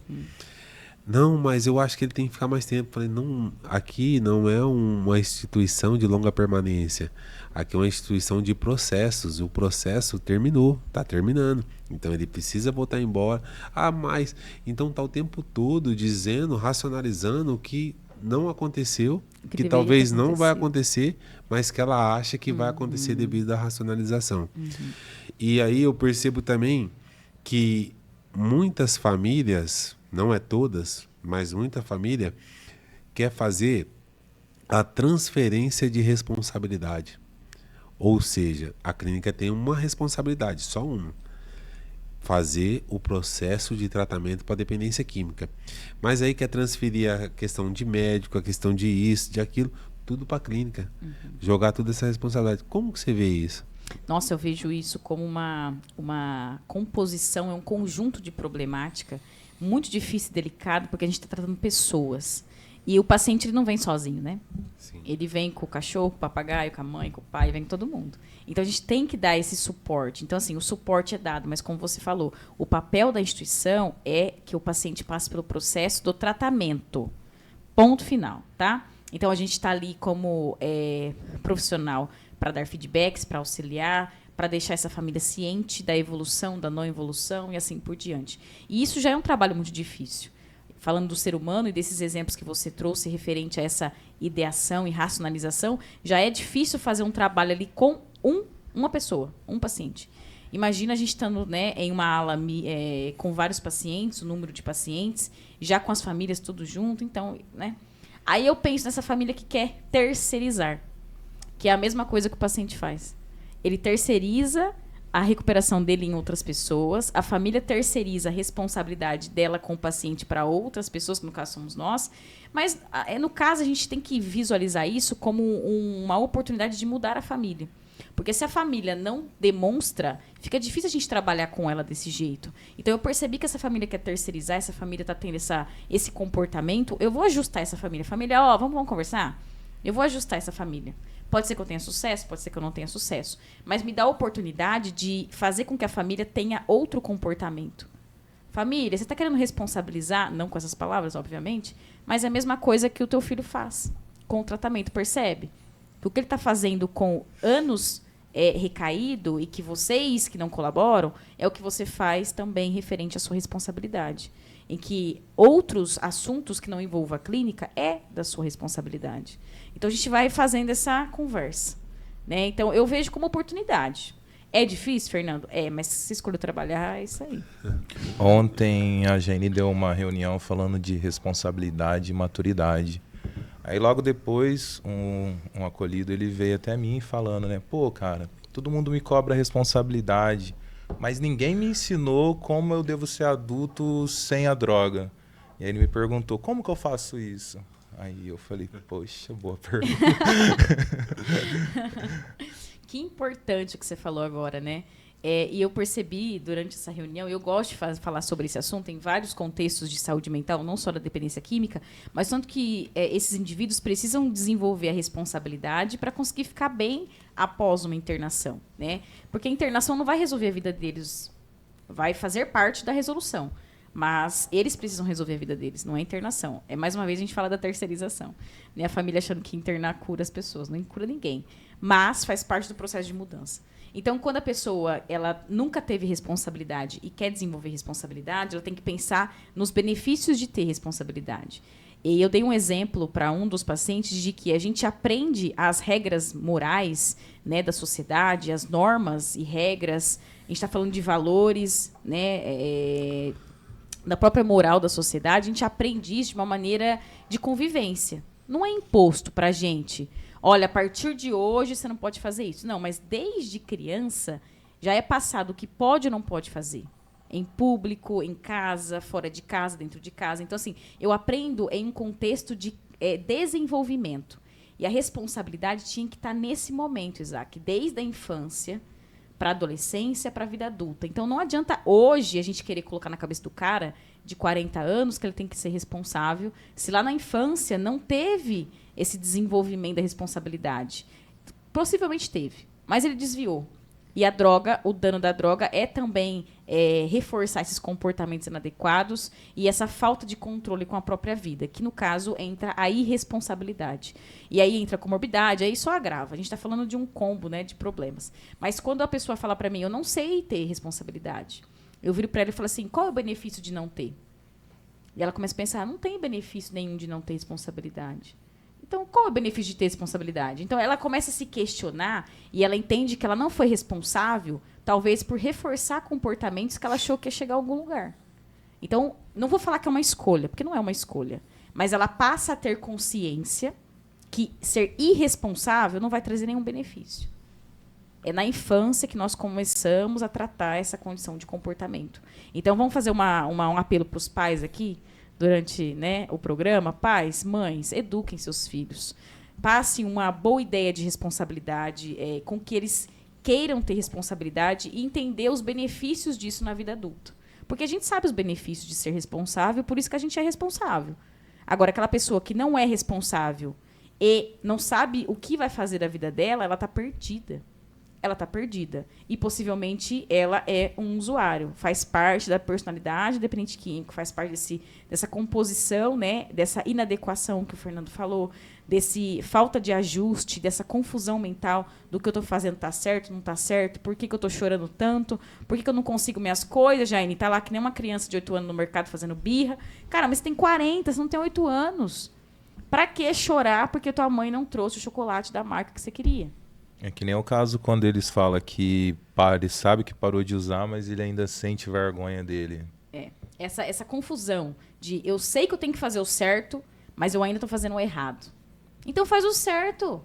Não, mas eu acho que ele tem que ficar mais tempo. Eu falei, não, aqui não é uma instituição de longa permanência. Aqui é uma instituição de processos. O processo terminou, está terminando. Então ele precisa voltar embora. Ah, mas então está o tempo todo dizendo, racionalizando o que não aconteceu, que talvez não vai acontecer, mas que ela acha que vai acontecer devido à racionalização. E aí eu percebo também que muitas famílias, não é todas, mas muita família quer fazer a transferência de responsabilidade. Ou seja, a clínica tem uma responsabilidade, só uma. Fazer o processo de tratamento para dependência química. Mas aí quer transferir a questão de médico, a questão de isso, de aquilo, tudo para a clínica. Jogar toda essa responsabilidade. Como que você vê isso? Nossa, eu vejo isso como uma composição, é um conjunto de problemática muito difícil e delicado, porque a gente está tratando pessoas. E o paciente ele não vem sozinho, né? Sim. Ele vem com o cachorro, com o papagaio, com a mãe, com o pai, vem com todo mundo. Então, a gente tem que dar esse suporte. Então, assim, o suporte é dado, mas como você falou, o papel da instituição é que o paciente passe pelo processo do tratamento. Ponto final, tá? Então, a gente está ali como profissional para dar feedbacks, para auxiliar, para deixar essa família ciente da evolução, da não evolução e assim por diante. E isso já é um trabalho muito difícil. Falando do ser humano e desses exemplos que você trouxe referente a essa ideação e racionalização, já é difícil fazer um trabalho ali com uma pessoa, um paciente. Imagina a gente estando, né, em uma ala com vários pacientes, o número de pacientes, já com as famílias tudo junto, então, né? Aí eu penso nessa família que quer terceirizar, que é a mesma coisa que o paciente faz. Ele terceiriza a recuperação dele em outras pessoas, a família terceiriza a responsabilidade dela com o paciente para outras pessoas, que no caso somos nós, mas no caso a gente tem que visualizar isso como uma oportunidade de mudar a família. Porque se a família não demonstra, fica difícil a gente trabalhar com ela desse jeito. Então eu percebi que essa família quer terceirizar, essa família está tendo esse comportamento, eu vou ajustar essa família. Família, vamos conversar? Eu vou ajustar essa família. Pode ser que eu tenha sucesso, pode ser que eu não tenha sucesso. Mas me dá a oportunidade de fazer com que a família tenha outro comportamento. Família, você está querendo responsabilizar, não com essas palavras, obviamente, mas é a mesma coisa que o teu filho faz com o tratamento, percebe? Que o que ele está fazendo com anos recaído e que vocês que não colaboram, é o que você faz também referente à sua responsabilidade. Em que outros assuntos que não envolvam a clínica é da sua responsabilidade. Então, a gente vai fazendo essa conversa. Né? Então, eu vejo como oportunidade. É difícil, Fernando? Mas se você escolheu trabalhar, é isso aí. Ontem, a Jane deu uma reunião falando de responsabilidade e maturidade. Aí, logo depois, um acolhido ele veio até mim falando, né? Pô, cara, todo mundo me cobra responsabilidade, mas ninguém me ensinou como eu devo ser adulto sem a droga. E aí ele me perguntou, como que eu faço isso? Aí eu falei, poxa, boa pergunta. Que importante o que você falou agora, né? E eu percebi durante essa reunião, eu gosto de falar sobre esse assunto em vários contextos de saúde mental, não só da dependência química, mas tanto que esses indivíduos precisam desenvolver a responsabilidade para conseguir ficar bem após uma internação, né? Porque a internação não vai resolver a vida deles, vai fazer parte da resolução, mas eles precisam resolver a vida deles, não é internação. Mais uma vez a gente fala da terceirização, né? A família achando que internar cura as pessoas, não cura ninguém, mas faz parte do processo de mudança. Então, quando a pessoa ela nunca teve responsabilidade e quer desenvolver responsabilidade, ela tem que pensar nos benefícios de ter responsabilidade. E eu dei um exemplo para um dos pacientes de que a gente aprende as regras morais, né, da sociedade, as normas e regras. A gente está falando de valores, né, da própria moral da sociedade, a gente aprende isso de uma maneira de convivência. Não é imposto pra gente. Olha, a partir de hoje você não pode fazer isso. Não, mas desde criança já é passado o que pode ou não pode fazer. Em público, em casa, fora de casa, dentro de casa. Então, assim, eu aprendo em um contexto de desenvolvimento. E a responsabilidade tinha que estar nesse momento, Isaac, desde a infância para a adolescência, para a vida adulta. Então, não adianta hoje a gente querer colocar na cabeça do cara de 40 anos que ele tem que ser responsável, se lá na infância não teve esse desenvolvimento da responsabilidade. Possivelmente teve, mas ele desviou. E a droga, o dano da droga é também reforçar esses comportamentos inadequados e essa falta de controle com a própria vida, que no caso entra a irresponsabilidade. E aí entra a comorbidade, aí só agrava. A gente está falando de um combo, né, de problemas. Mas quando a pessoa fala para mim, eu não sei ter responsabilidade, eu viro para ela e falo assim, qual é o benefício de não ter? E ela começa a pensar, não tem benefício nenhum de não ter responsabilidade. Então, qual é o benefício de ter responsabilidade? Então, ela começa a se questionar e ela entende que ela não foi responsável, talvez por reforçar comportamentos que ela achou que ia chegar a algum lugar. Então, não vou falar que é uma escolha, porque não é uma escolha. Mas ela passa a ter consciência que ser irresponsável não vai trazer nenhum benefício. É na infância que nós começamos a tratar essa condição de comportamento. Então, vamos fazer um apelo para os pais aqui, durante, né, o programa. Pais, mães, eduquem seus filhos. Passem uma boa ideia de responsabilidade, com que eles queiram ter responsabilidade e entender os benefícios disso na vida adulta. Porque a gente sabe os benefícios de ser responsável, por isso que a gente é responsável. Agora, aquela pessoa que não é responsável e não sabe o que vai fazer da vida dela, ela está perdida. Ela está perdida. E, possivelmente, ela é um usuário. Faz parte da personalidade dependente químico, faz parte dessa composição, né, dessa inadequação que o Fernando falou, desse falta de ajuste, dessa confusão mental do que eu estou fazendo está certo, não está certo, por que eu estou chorando tanto, por que eu não consigo minhas coisas, Jaine? Está lá que nem uma criança de 8 anos no mercado fazendo birra. Cara, mas você tem 40, você não tem 8 anos. Para que chorar porque tua mãe não trouxe o chocolate da marca que você queria? É que nem o caso quando eles falam que ele sabe que parou de usar, mas ele ainda sente vergonha dele. Essa confusão de eu sei que eu tenho que fazer o certo, mas eu ainda estou fazendo o errado. Então faz o certo.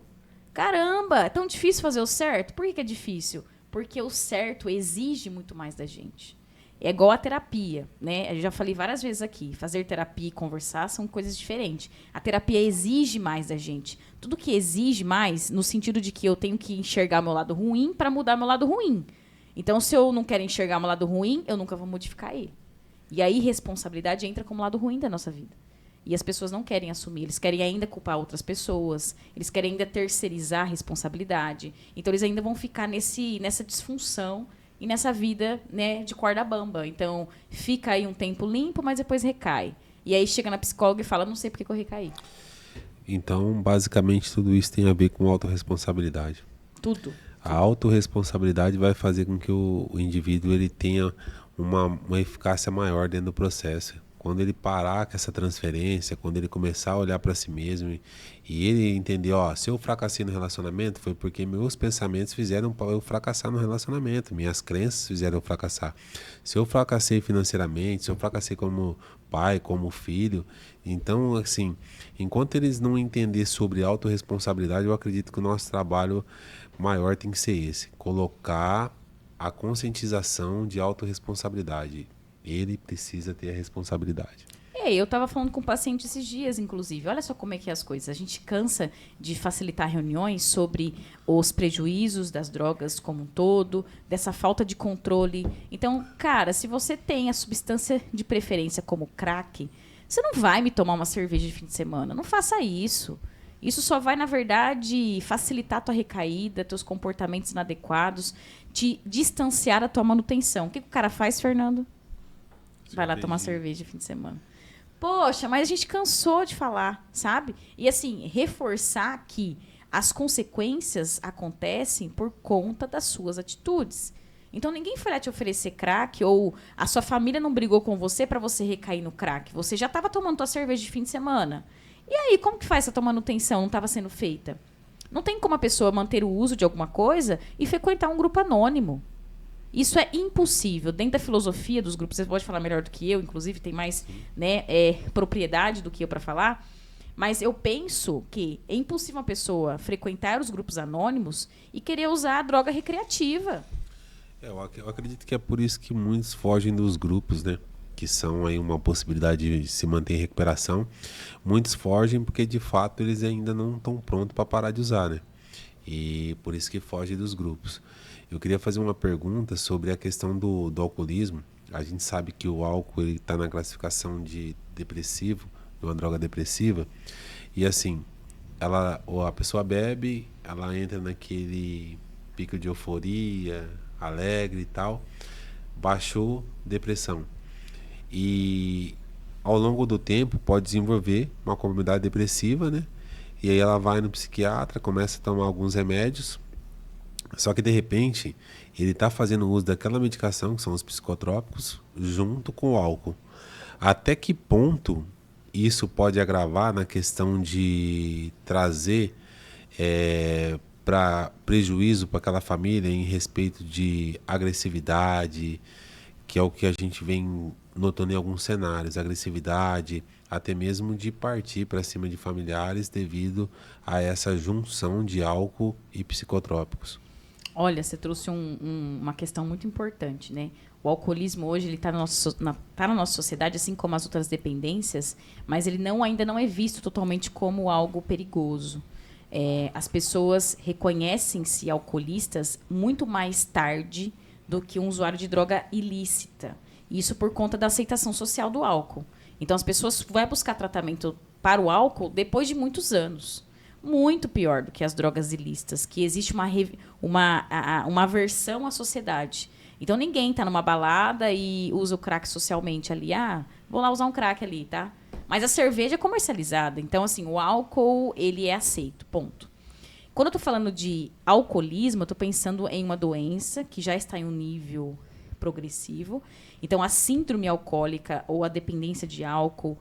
Caramba, é tão difícil fazer o certo? Por que é difícil? Porque o certo exige muito mais da gente. É igual a terapia, né? Eu já falei várias vezes aqui. Fazer terapia e conversar são coisas diferentes. A terapia exige mais da gente. Tudo que exige mais, no sentido de que eu tenho que enxergar meu lado ruim para mudar meu lado ruim. Então, se eu não quero enxergar meu lado ruim, eu nunca vou modificar ele. E a irresponsabilidade entra como lado ruim da nossa vida. E as pessoas não querem assumir. Eles querem ainda culpar outras pessoas. Eles querem ainda terceirizar a responsabilidade. Então, eles ainda vão ficar nessa disfunção e nessa vida, né, de corda bamba. Então, fica aí um tempo limpo, mas depois recai. E aí chega na psicóloga e fala, não sei por que eu recaí. Então, basicamente, tudo isso tem a ver com autorresponsabilidade. Tudo. A autorresponsabilidade vai fazer com que o indivíduo ele tenha uma eficácia maior dentro do processo. Quando ele parar com essa transferência, quando ele começar a olhar para si mesmo e ele entender, se eu fracassei no relacionamento foi porque meus pensamentos fizeram eu fracassar no relacionamento, minhas crenças fizeram eu fracassar. Se eu fracassei financeiramente, se eu fracassei como pai, como filho, então, assim, enquanto eles não entenderem sobre autorresponsabilidade, eu acredito que o nosso trabalho maior tem que ser esse, colocar a conscientização de autorresponsabilidade. Ele precisa ter a responsabilidade. Eu estava falando com um paciente esses dias, inclusive. Olha só como é que é as coisas. A gente cansa de facilitar reuniões sobre os prejuízos das drogas como um todo, dessa falta de controle. Então, cara, se você tem a substância de preferência como crack, você não vai me tomar uma cerveja de fim de semana. Não faça isso. Isso só vai, na verdade, facilitar a tua recaída, teus comportamentos inadequados, te distanciar da tua manutenção. O que o cara faz, Fernando? Vai lá tomar cerveja no fim de semana. Poxa, mas a gente cansou de falar, sabe? E assim, reforçar que as consequências acontecem por conta das suas atitudes. Então ninguém foi lá te oferecer crack ou a sua família não brigou com você para você recair no crack. Você já estava tomando tua cerveja de fim de semana. E aí, como que faz essa tua manutenção? Não estava sendo feita? Não tem como a pessoa manter o uso de alguma coisa e frequentar um grupo anônimo. Isso é impossível. Dentro da filosofia dos grupos, você pode falar melhor do que eu, inclusive tem mais, né, propriedade do que eu para falar, mas eu penso que é impossível uma pessoa frequentar os grupos anônimos e querer usar a droga recreativa. Eu acredito que é por isso que muitos fogem dos grupos, né? Que são aí uma possibilidade de se manter em recuperação. Muitos fogem porque, de fato, eles ainda não estão prontos para parar de usar, né? E por isso que fogem dos grupos. Eu queria fazer uma pergunta sobre a questão do alcoolismo. A gente sabe que o álcool está na classificação de depressivo, de uma droga depressiva. E assim, a pessoa bebe, ela entra naquele pico de euforia, alegre e tal, baixou, depressão. E ao longo do tempo pode desenvolver uma comorbidade depressiva, né? E aí ela vai no psiquiatra, começa a tomar alguns remédios, só que de repente ele está fazendo uso daquela medicação, que são os psicotrópicos, junto com o álcool. Até que ponto isso pode agravar na questão de trazer para prejuízo para aquela família em respeito de agressividade, que é o que a gente vem notando em alguns cenários, agressividade, até mesmo de partir para cima de familiares devido a essa junção de álcool e psicotrópicos. Olha, você trouxe uma questão muito importante, né? O alcoolismo hoje ele está na nossa sociedade, assim como as outras dependências, mas ele ainda não é visto totalmente como algo perigoso. As pessoas reconhecem-se alcoolistas muito mais tarde do que um usuário de droga ilícita. Isso por conta da aceitação social do álcool. Então, as pessoas vão buscar tratamento para o álcool depois de muitos anos. Muito pior do que as drogas ilícitas, que existe uma aversão à sociedade. Então, ninguém está numa balada e usa o crack socialmente ali. Vou lá usar um crack ali, tá? Mas a cerveja é comercializada. Então, assim, o álcool, ele é aceito, ponto. Quando eu estou falando de alcoolismo, eu estou pensando em uma doença que já está em um nível progressivo. Então, a síndrome alcoólica ou a dependência de álcool,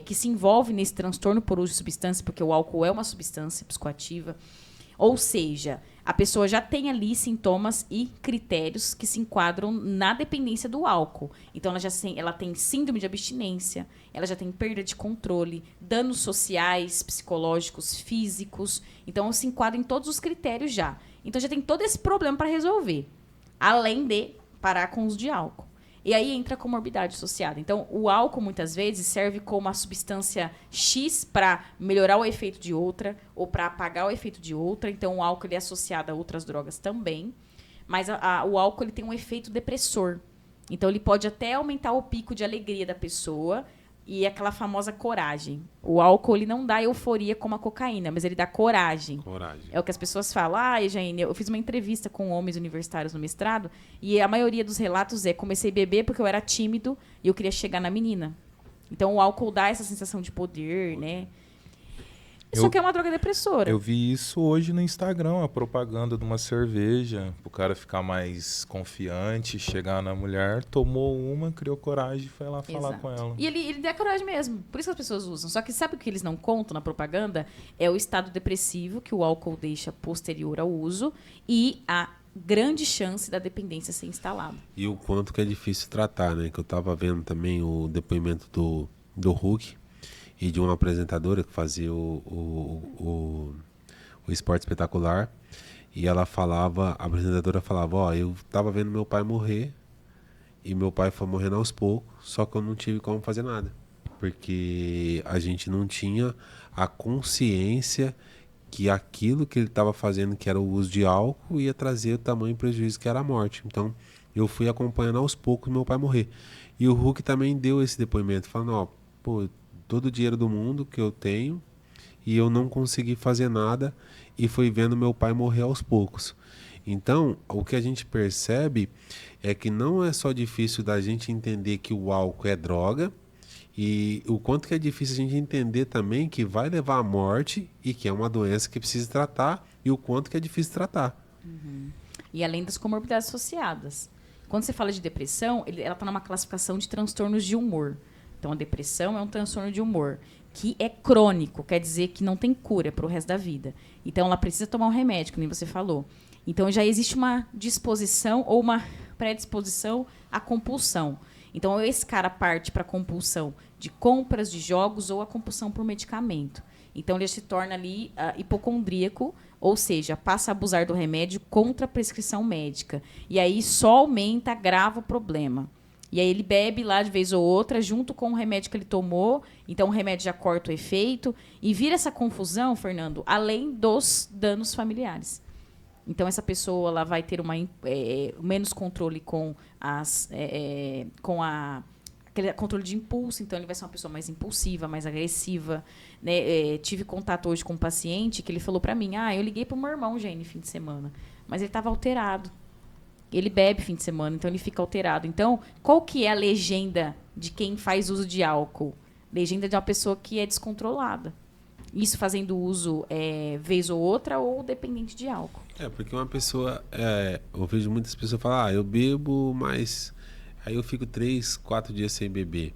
que se envolve nesse transtorno por uso de substância, porque o álcool é uma substância psicoativa. Ou seja, a pessoa já tem ali sintomas e critérios que se enquadram na dependência do álcool. Então, ela tem síndrome de abstinência, ela já tem perda de controle, danos sociais, psicológicos, físicos. Então, se enquadra em todos os critérios já. Então, já tem todo esse problema para resolver, além de parar com o uso de álcool. E aí entra a comorbidade associada. Então, o álcool, muitas vezes, serve como uma substância X para melhorar o efeito de outra ou para apagar o efeito de outra. Então, o álcool ele é associado a outras drogas também. Mas o álcool ele tem um efeito depressor. Então, ele pode até aumentar o pico de alegria da pessoa e aquela famosa coragem. O álcool ele não dá euforia como a cocaína, mas ele dá coragem. É o que as pessoas falam. Jane, eu fiz uma entrevista com homens universitários no mestrado e a maioria dos relatos comecei a beber porque eu era tímido e eu queria chegar na menina. Então o álcool dá essa sensação de poder, né? Isso aqui é uma droga depressora. Eu vi isso hoje no Instagram, a propaganda de uma cerveja, o cara ficar mais confiante, chegar na mulher, tomou uma, criou coragem e foi lá falar com ela. E ele dá coragem mesmo, por isso que as pessoas usam. Só que sabe o que eles não contam na propaganda? É o estado depressivo que o álcool deixa posterior ao uso e a grande chance da dependência ser instalada. E o quanto que é difícil tratar, né? Que eu estava vendo também o depoimento do Hulk, e de uma apresentadora que fazia o Esporte Espetacular, e ela falava, a apresentadora falava, eu estava vendo meu pai morrer, e meu pai foi morrendo aos poucos, só que eu não tive como fazer nada, porque a gente não tinha a consciência que aquilo que ele estava fazendo, que era o uso de álcool, ia trazer o tamanho prejuízo que era a morte. Então, eu fui acompanhando aos poucos meu pai morrer. E o Hulk também deu esse depoimento, falando, todo o dinheiro do mundo que eu tenho e eu não consegui fazer nada e fui vendo meu pai morrer aos poucos. Então, o que a gente percebe é que não é só difícil da gente entender que o álcool é droga e o quanto que é difícil a gente entender também que vai levar à morte e que é uma doença que precisa tratar e o quanto que é difícil tratar. Uhum. E além das comorbidades associadas. Quando você fala de depressão, ela está numa classificação de transtornos de humor. Então, a depressão é um transtorno de humor que é crônico, quer dizer que não tem cura para o resto da vida. Então, ela precisa tomar um remédio, como você falou. Então, já existe uma disposição ou uma predisposição à compulsão. Então, esse cara parte para a compulsão de compras de jogos ou a compulsão por medicamento. Então, ele se torna ali hipocondríaco, ou seja, passa a abusar do remédio contra a prescrição médica. E aí só aumenta, agrava o problema. E aí ele bebe lá de vez ou outra, junto com o remédio que ele tomou. Então, o remédio já corta o efeito. E vira essa confusão, Fernando, além dos danos familiares. Então, essa pessoa ela vai ter menos controle com aquele controle de impulso. Então, ele vai ser uma pessoa mais impulsiva, mais agressiva. Né? Tive contato hoje com um paciente que ele falou para mim, eu liguei para o meu irmão, Jane, fim de semana. Mas ele estava alterado. Ele bebe fim de semana, então ele fica alterado. Então, qual que é a legenda de quem faz uso de álcool? Legenda de uma pessoa que é descontrolada. Isso fazendo uso vez ou outra ou dependente de álcool. Porque uma pessoa... eu vejo muitas pessoas falar, eu bebo, mas... Aí eu fico 3, 4 dias sem beber.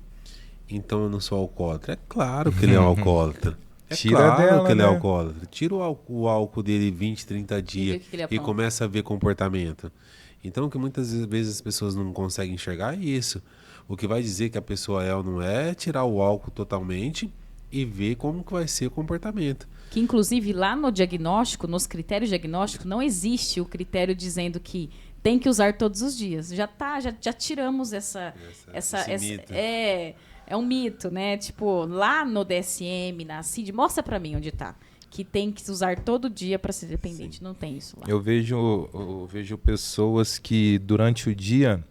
Então eu não sou alcoólatra. É claro que ele é alcoólatra. Claro dela, que ele é alcoólatra. Tira o álcool dele 20, 30 dias e começa a ver comportamento. Então, o que muitas vezes as pessoas não conseguem enxergar é isso. O que vai dizer que a pessoa é ou não é tirar o álcool totalmente e ver como que vai ser o comportamento. Que, inclusive, lá no diagnóstico, nos critérios diagnósticos, não existe o critério dizendo que tem que usar todos os dias. Já tiramos esse mito. É um mito, né? Tipo, lá no DSM, na CID, mostra pra mim onde tá. Que tem que usar todo dia para ser dependente. Sim. Não tem isso lá. Eu vejo pessoas que durante o dia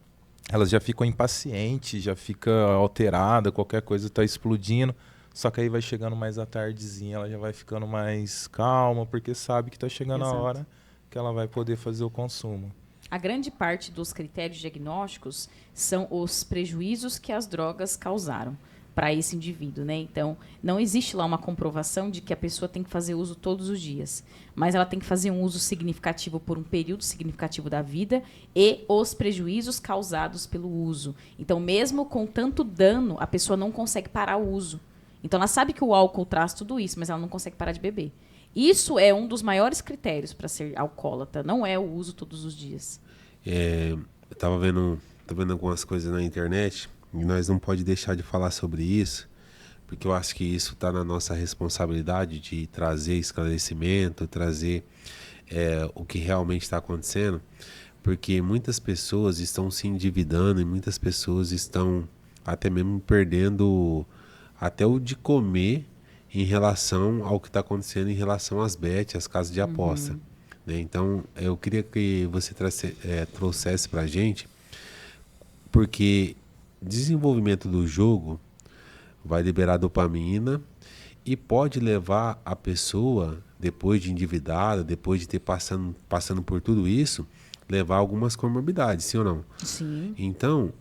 elas já ficam impacientes, já ficam alteradas, qualquer coisa está explodindo. Só que aí vai chegando mais à tardezinha, ela já vai ficando mais calma, porque sabe que está chegando a hora que ela vai poder fazer o consumo. A grande parte dos critérios diagnósticos são os prejuízos que as drogas causaram para esse indivíduo, né? Então, não existe lá uma comprovação de que a pessoa tem que fazer uso todos os dias, mas ela tem que fazer um uso significativo por um período significativo da vida e os prejuízos causados pelo uso. Então, mesmo com tanto dano, a pessoa não consegue parar o uso. Então, ela sabe que o álcool traz tudo isso, mas ela não consegue parar de beber. Isso é um dos maiores critérios para ser alcoólatra, não é o uso todos os dias. Eu estava vendo algumas coisas na internet. E nós não pode deixar de falar sobre isso, porque eu acho que isso está na nossa responsabilidade de trazer esclarecimento, trazer o que realmente está acontecendo, porque muitas pessoas estão se endividando e muitas pessoas estão até mesmo perdendo até o de comer em relação ao que está acontecendo em relação às bets, às casas de aposta. Né? Então, eu queria que você trouxesse para a gente, porque desenvolvimento do jogo vai liberar dopamina e pode levar a pessoa, depois de endividada, depois de ter passando por tudo isso, levar algumas comorbidades, sim ou não? Sim. Então,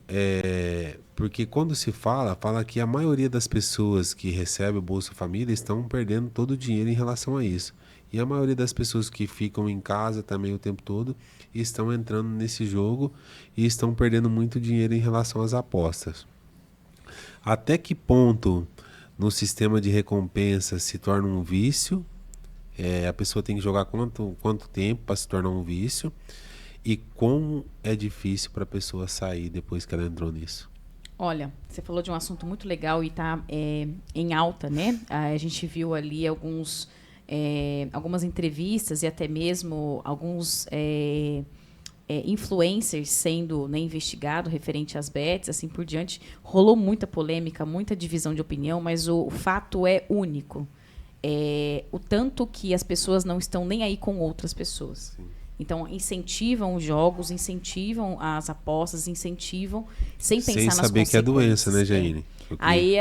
porque quando se fala que a maioria das pessoas que recebem o Bolsa Família estão perdendo todo o dinheiro em relação a isso. E a maioria das pessoas que ficam em casa também o tempo todo estão entrando nesse jogo e estão perdendo muito dinheiro em relação às apostas. Até que ponto no sistema de recompensa se torna um vício? A pessoa tem que jogar quanto tempo para se tornar um vício? E como é difícil para a pessoa sair depois que ela entrou nisso? Olha, você falou de um assunto muito legal e está em alta, né? A gente viu ali algumas entrevistas e até mesmo alguns influencers sendo investigados referente às bets, assim por diante. Rolou muita polêmica, muita divisão de opinião, mas o fato é único. O tanto que as pessoas não estão nem aí com outras pessoas. Sim. Então, incentivam os jogos, incentivam as apostas, incentivam sem pensar nas consequências. Sem saber que é doença, né, Jaine? Aí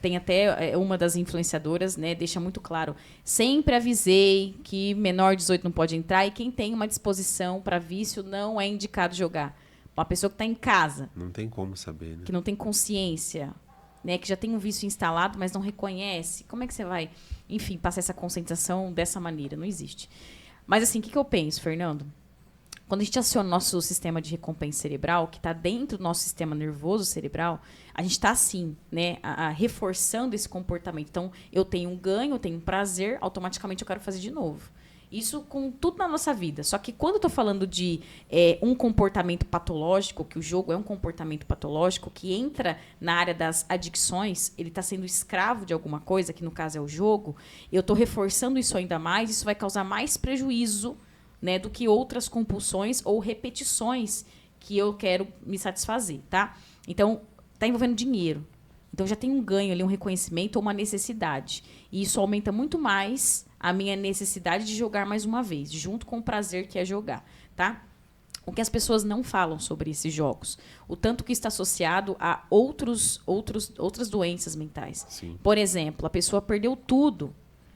tem até uma das influenciadoras, né, deixa muito claro, sempre avisei que menor de 18 não pode entrar e quem tem uma disposição para vício não é indicado jogar. Uma pessoa que está em casa. Não tem como saber, né? Que não tem consciência, né, que já tem um vício instalado, mas não reconhece. Como é que você vai, enfim, passar essa conscientização dessa maneira? Não existe. Mas assim, o que eu penso, Fernando? Quando a gente aciona o nosso sistema de recompensa cerebral, que está dentro do nosso sistema nervoso cerebral, a gente está assim, né, reforçando esse comportamento. Então, eu tenho um ganho, eu tenho um prazer, automaticamente eu quero fazer de novo. Isso com tudo na nossa vida. Só que quando eu estou falando de um comportamento patológico, que o jogo é um comportamento patológico, que entra na área das adicções, ele está sendo escravo de alguma coisa, que no caso é o jogo, eu estou reforçando isso ainda mais, isso vai causar mais prejuízo, né, do que outras compulsões ou repetições que eu quero me satisfazer, tá? Então, está envolvendo dinheiro. Então, já tem um ganho ali, um reconhecimento ou uma necessidade. E isso aumenta muito mais a minha necessidade de jogar mais uma vez, junto com o prazer que é jogar, tá? O que as pessoas não falam sobre esses jogos. O tanto que está associado a outras doenças mentais. Sim. Por exemplo, a pessoa perdeu tudo.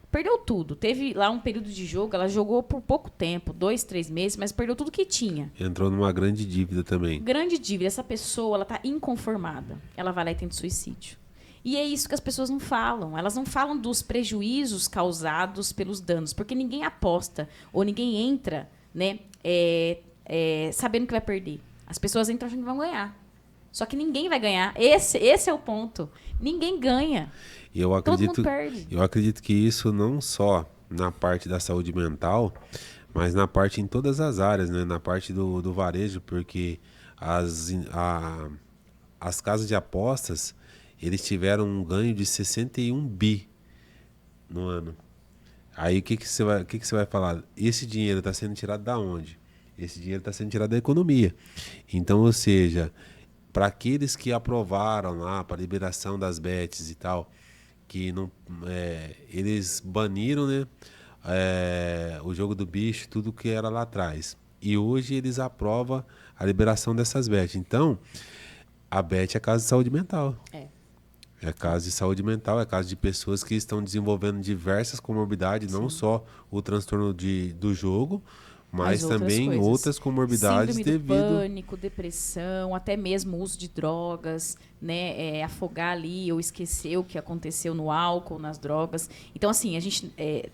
Perdeu tudo. Teve lá um período de jogo, ela jogou por pouco tempo, 2, 3 meses, mas perdeu tudo que tinha. Entrou numa grande dívida também. Grande dívida. Essa pessoa, ela está inconformada. Ela vai lá e tenta suicídio. E é isso que as pessoas não falam. Elas não falam dos prejuízos causados pelos danos, porque ninguém aposta ou ninguém entra, né, sabendo que vai perder. As pessoas entram achando que vão ganhar. Só que ninguém vai ganhar. Esse é o ponto. Ninguém ganha. E Todo mundo perde. Eu acredito que isso não só na parte da saúde mental, mas na parte em todas as áreas, né? Na parte do varejo, porque as casas de apostas, eles tiveram um ganho de 61 bi no ano. Aí o que você vai falar? Esse dinheiro está sendo tirado da onde? Esse dinheiro está sendo tirado da economia. Então, ou seja, para aqueles que aprovaram lá para a liberação das bets e tal, que não, eles baniram, né, o jogo do bicho, tudo que era lá atrás. E hoje eles aprovam a liberação dessas bets. Então, a bet é casa de saúde mental. É caso de saúde mental, é caso de pessoas que estão desenvolvendo diversas comorbidades, não só o transtorno do jogo, mas também outras comorbidades Síndrome devido... do pânico, depressão, até mesmo uso de drogas, né, afogar ali ou esquecer o que aconteceu no álcool, nas drogas. Então, assim, a gente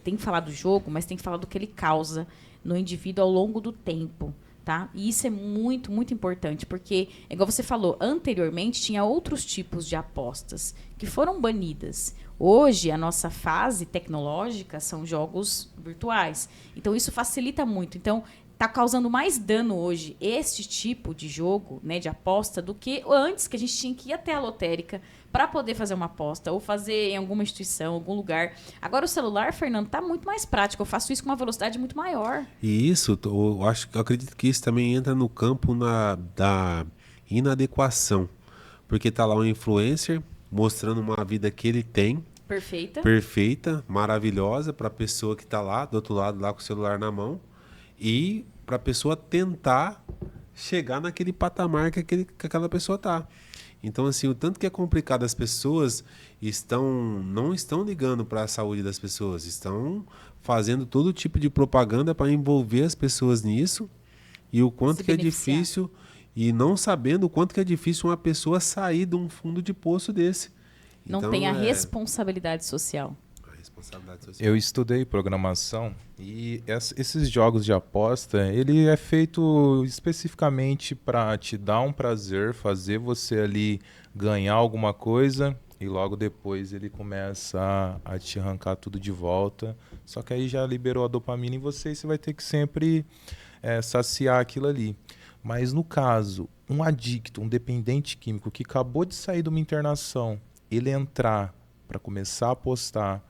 tem que falar do jogo, mas tem que falar do que ele causa no indivíduo ao longo do tempo. Tá? E isso é muito, muito importante, porque, igual você falou, anteriormente tinha outros tipos de apostas que foram banidas. Hoje, a nossa fase tecnológica são jogos virtuais. Então, isso facilita muito. Então, está causando mais dano hoje este tipo de jogo, né, de aposta, do que antes, que a gente tinha que ir até a lotérica para poder fazer uma aposta ou fazer em alguma instituição, algum lugar. Agora o celular, Fernando, está muito mais prático. Eu faço isso com uma velocidade muito maior. E isso, eu acredito que isso também entra no campo da inadequação. Porque tá lá um influencer mostrando uma vida que ele tem. Perfeita, maravilhosa para a pessoa que está lá, do outro lado, lá com o celular na mão. E para a pessoa tentar chegar naquele patamar que aquela pessoa está. Então, assim, o tanto que é complicado, as pessoas não estão ligando para a saúde das pessoas, estão fazendo todo tipo de propaganda para envolver as pessoas nisso, e o quanto que é difícil, e não sabendo o quanto que é difícil uma pessoa sair de um fundo de poço desse. Não então, tem a responsabilidade social. Eu estudei programação e esses jogos de aposta, ele é feito especificamente para te dar um prazer, fazer você ali ganhar alguma coisa e logo depois ele começa a te arrancar tudo de volta. Só que aí já liberou a dopamina em você e você vai ter que sempre saciar aquilo ali. Mas no caso, um adicto, um dependente químico que acabou de sair de uma internação, ele entrar para começar a apostar,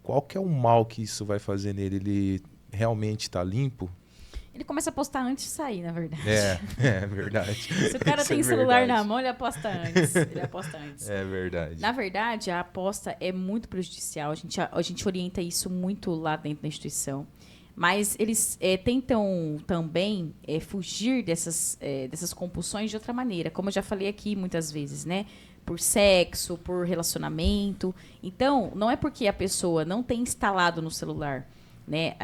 qual que é o mal que isso vai fazer nele? Ele realmente está limpo? Ele começa a apostar antes de sair, na verdade. É verdade. Se o cara tem celular na mão, ele aposta antes. É verdade. Na verdade, a aposta é muito prejudicial. A gente orienta isso muito lá dentro da instituição. Mas eles tentam também fugir dessas compulsões de outra maneira. Como eu já falei aqui muitas vezes, né? Por sexo, por relacionamento. Então, não é porque a pessoa não tem instalado no celular, né,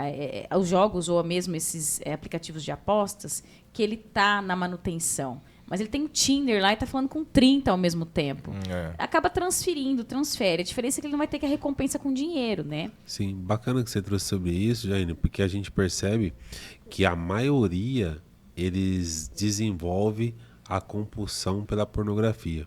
os jogos ou mesmo esses aplicativos de apostas, que ele está na manutenção. Mas ele tem o Tinder lá e está falando com 30 ao mesmo tempo. Acaba transfere. A diferença é que ele não vai ter que a recompensa com dinheiro, né? Sim, bacana que você trouxe sobre isso, Jaine, porque a gente percebe que a maioria, eles desenvolve a compulsão pela pornografia.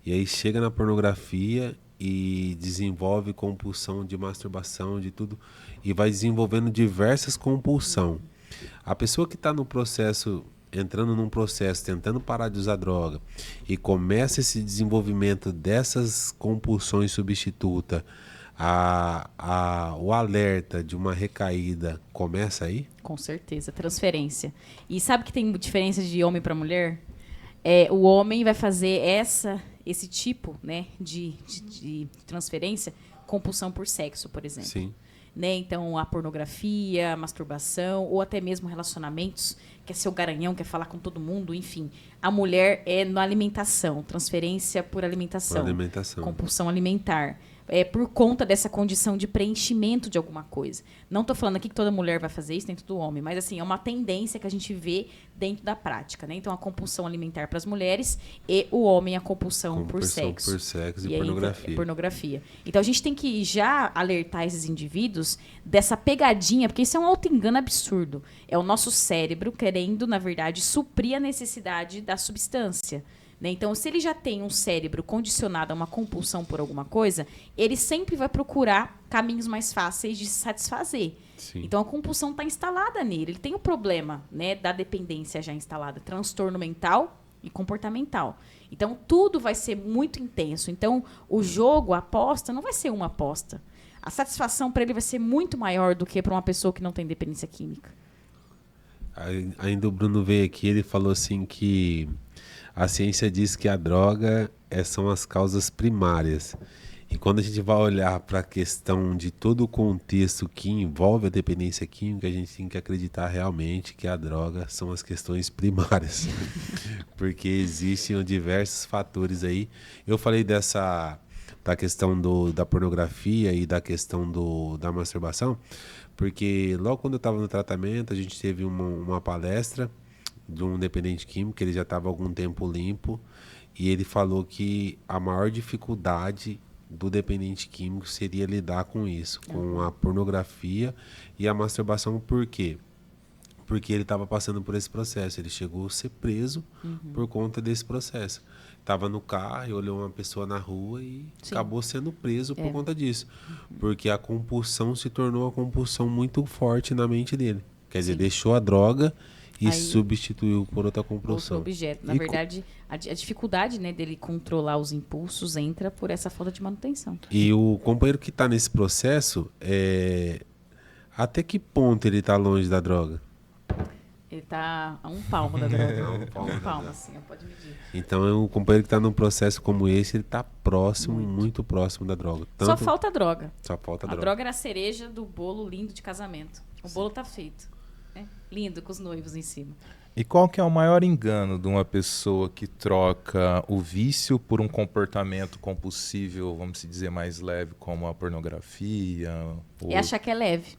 E aí chega na pornografia e desenvolve compulsão de masturbação, de tudo, e vai desenvolvendo diversas compulsões. A pessoa que está no processo, entrando num processo, tentando parar de usar droga, e começa esse desenvolvimento dessas compulsões substitutas, o alerta de uma recaída começa aí? Com certeza, transferência. E sabe que tem diferença de homem para mulher? O homem vai fazer esse tipo, né, de transferência, compulsão por sexo, por exemplo. Sim. Né? Então, a pornografia, a masturbação, ou até mesmo relacionamentos, quer ser o garanhão, quer falar com todo mundo, enfim. A mulher é na alimentação, transferência por alimentação. Por alimentação. Compulsão alimentar. Por conta dessa condição de preenchimento de alguma coisa. Não estou falando aqui que toda mulher vai fazer isso dentro do homem, mas assim, é uma tendência que a gente vê dentro da prática. Né? Então, a compulsão alimentar para as mulheres e o homem a compulsão por sexo. Por sexo e pornografia. Pornografia. Então, a gente tem que já alertar esses indivíduos dessa pegadinha, porque isso é um auto-engano absurdo. É o nosso cérebro querendo, na verdade, suprir a necessidade da substância. Então, se ele já tem um cérebro condicionado a uma compulsão por alguma coisa, ele sempre vai procurar caminhos mais fáceis de se satisfazer. Sim. Então, a compulsão está instalada nele. Ele tem o problema, né, da dependência já instalada, transtorno mental e comportamental. Então, tudo vai ser muito intenso. Então, o jogo, a aposta, não vai ser uma aposta. A satisfação para ele vai ser muito maior do que para uma pessoa que não tem dependência química. Ainda o Bruno veio aqui, ele falou assim que a ciência diz que a droga são as causas primárias. E quando a gente vai olhar para a questão de todo o contexto que envolve a dependência química, a gente tem que acreditar realmente que a droga são as questões primárias. Porque existem diversos fatores aí. Eu falei da questão da pornografia e da questão da masturbação, porque logo quando eu estava no tratamento, a gente teve uma palestra de um dependente químico, ele já estava há algum tempo limpo, e ele falou que a maior dificuldade do dependente químico seria lidar com isso, com a pornografia e a masturbação. Por quê? Porque ele estava passando por esse processo, ele chegou a ser preso por conta desse processo. Estava no carro e olhou uma pessoa na rua e acabou sendo preso por conta disso. Porque a compulsão se tornou uma compulsão muito forte na mente dele. Quer dizer, deixou a droga e substituiu por outra compulsão. Outro objeto. Na verdade, a dificuldade, né, dele controlar os impulsos entra por essa falta de manutenção. E o companheiro que está nesse processo, até que ponto ele está longe da droga? Ele está a um palmo da droga. Um palmo, assim, pode medir. Então, o companheiro que está num processo como esse, ele está próximo, muito próximo da droga. Só falta a droga. Só falta a droga. droga. A droga era a cereja do bolo lindo de casamento. O bolo está feito. Lindo, com os noivos em cima. E qual que é o maior engano de uma pessoa que troca o vício por um comportamento compulsivo, vamos dizer, mais leve, como a pornografia? É achar que é leve.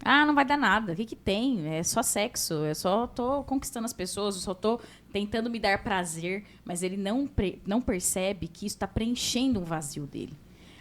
Ah, não vai dar nada. O que tem? É só sexo. Eu só tô conquistando as pessoas, eu só tô tentando me dar prazer, mas ele não percebe que isso está preenchendo um vazio dele.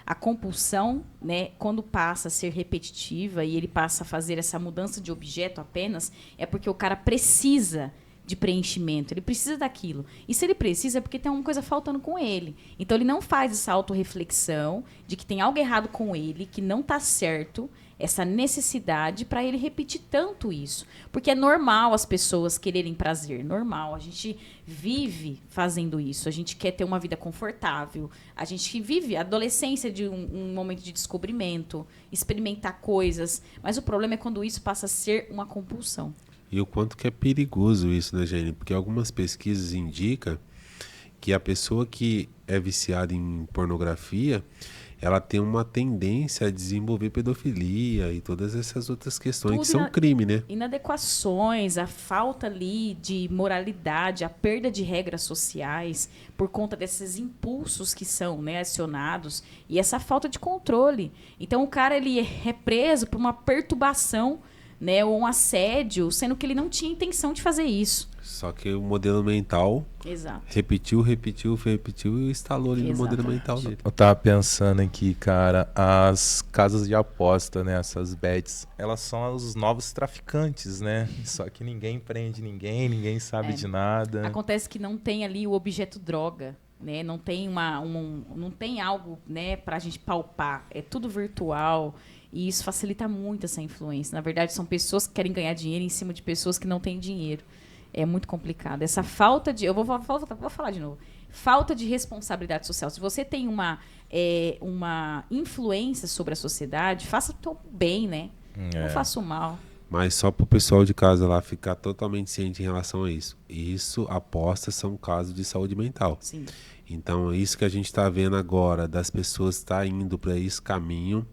A compulsão, né, quando passa a ser repetitiva e ele passa a fazer essa mudança de objeto apenas, é porque o cara precisa de preenchimento, ele precisa daquilo. E se ele precisa, é porque tem alguma coisa faltando com ele. Então, ele não faz essa autorreflexão de que tem algo errado com ele, que não está certo, essa necessidade para ele repetir tanto isso. Porque é normal as pessoas quererem prazer, normal. A gente vive fazendo isso, a gente quer ter uma vida confortável, a gente vive a adolescência de um momento de descobrimento, experimentar coisas, mas o problema é quando isso passa a ser uma compulsão. E o quanto que é perigoso isso, né, Jenny? Porque algumas pesquisas indicam que a pessoa que é viciada em pornografia, ela tem uma tendência a desenvolver pedofilia e todas essas outras questões que são crime, né? Inadequações, a falta ali de moralidade, a perda de regras sociais por conta desses impulsos que são, né, acionados e essa falta de controle. Então o cara ele é preso por uma perturbação, né, ou um assédio, sendo que ele não tinha intenção de fazer isso. Só que o modelo mental repetiu e instalou ali no modelo mental dele. Eu tava pensando aqui, cara, as casas de aposta, né, essas bets, elas são os novos traficantes, né? Só que ninguém prende ninguém sabe de nada. Acontece que não tem ali o objeto droga. né? Não tem não tem algo, né, para a gente palpar. É tudo virtual e isso facilita muito essa influência. Na verdade, são pessoas que querem ganhar dinheiro em cima de pessoas que não têm dinheiro. É muito complicado. Essa falta de... Eu vou falar de novo. Falta de responsabilidade social. Se você tem uma influência sobre a sociedade, faça o teu bem, né? Não faça o mal. Mas só para o pessoal de casa lá ficar totalmente ciente em relação a isso. Isso, apostas são casos de saúde mental. Sim. Então, isso que a gente está vendo agora, das pessoas estar indo para esse caminho,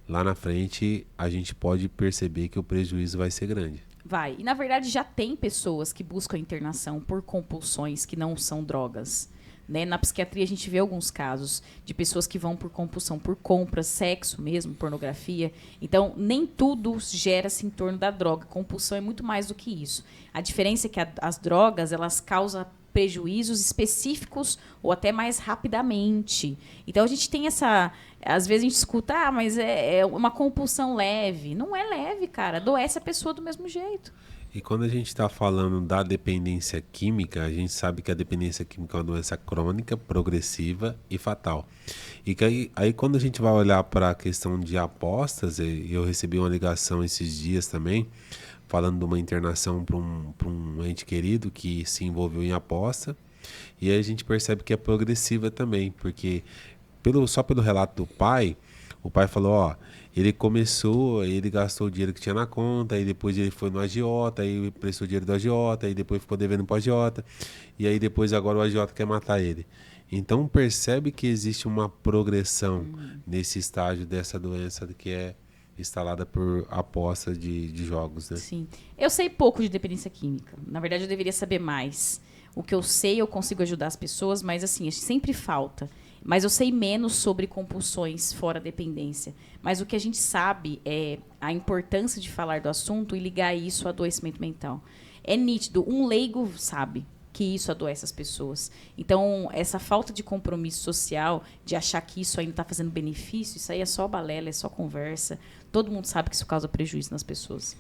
lá na frente a gente pode perceber que o prejuízo vai ser grande. Vai. E, na verdade, já tem pessoas que buscam internação por compulsões que não são drogas. Né? Na psiquiatria, a gente vê alguns casos de pessoas que vão por compulsão, por compras, sexo mesmo, pornografia. Então, nem tudo gera-se em torno da droga. Compulsão é muito mais do que isso. A diferença é que as drogas, elas causam prejuízos específicos ou até mais rapidamente. Então, a gente tem essa... Às vezes a gente escuta, mas é uma compulsão leve. Não é leve, cara. Adoece a pessoa do mesmo jeito. E quando a gente está falando da dependência química, a gente sabe que a dependência química é uma doença crônica, progressiva e fatal. E que aí quando a gente vai olhar para a questão de apostas, eu recebi uma ligação esses dias também, falando de uma internação para um ente querido que se envolveu em aposta. E aí a gente percebe que é progressiva também, porque só pelo relato do pai, o pai falou, ó, ele começou, ele gastou o dinheiro que tinha na conta, aí depois ele foi no agiota, aí prestou o dinheiro do agiota, aí depois ficou devendo pro agiota, e aí depois agora o agiota quer matar ele. Então percebe que existe uma progressão nesse estágio dessa doença que é instalada por aposta de jogos, né? Sim. Eu sei pouco de dependência química. Na verdade, eu deveria saber mais. O que eu sei, eu consigo ajudar as pessoas, mas assim, sempre falta. Mas eu sei menos sobre compulsões fora dependência. Mas o que a gente sabe é a importância de falar do assunto e ligar isso ao adoecimento mental. É nítido, um leigo sabe que isso adoece as pessoas. Então, essa falta de compromisso social, de achar que isso ainda está fazendo benefício, isso aí é só balela, é só conversa. Todo mundo sabe que isso causa prejuízo nas pessoas.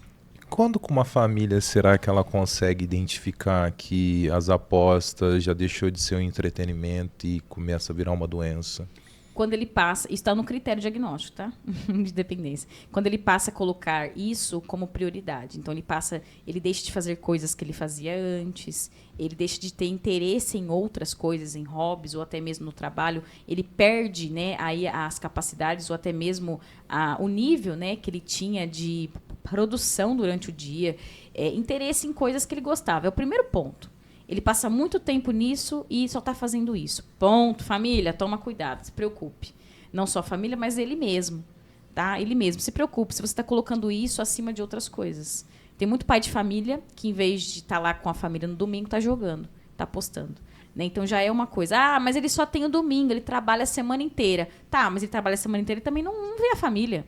Quando com uma família será que ela consegue identificar que as apostas já deixou de ser um entretenimento e começa a virar uma doença? Quando ele passa, isso está no critério diagnóstico, tá? De dependência. Quando ele passa a colocar isso como prioridade. Então ele deixa de fazer coisas que ele fazia antes, ele deixa de ter interesse em outras coisas, em hobbies ou até mesmo no trabalho, ele perde, né, aí as capacidades ou até mesmo o nível, né, que ele tinha de produção durante o dia, interesse em coisas que ele gostava. É o primeiro ponto. Ele passa muito tempo nisso e só está fazendo isso. Ponto. Família, toma cuidado, se preocupe. Não só a família, mas ele mesmo. Tá? Ele mesmo. Se preocupe se você está colocando isso acima de outras coisas. Tem muito pai de família que, em vez de estar lá com a família no domingo, está jogando, está apostando. Né? Então já é uma coisa. Ah, mas ele só tem o domingo, ele trabalha a semana inteira. Tá, mas ele trabalha a semana inteira e também não vê a família.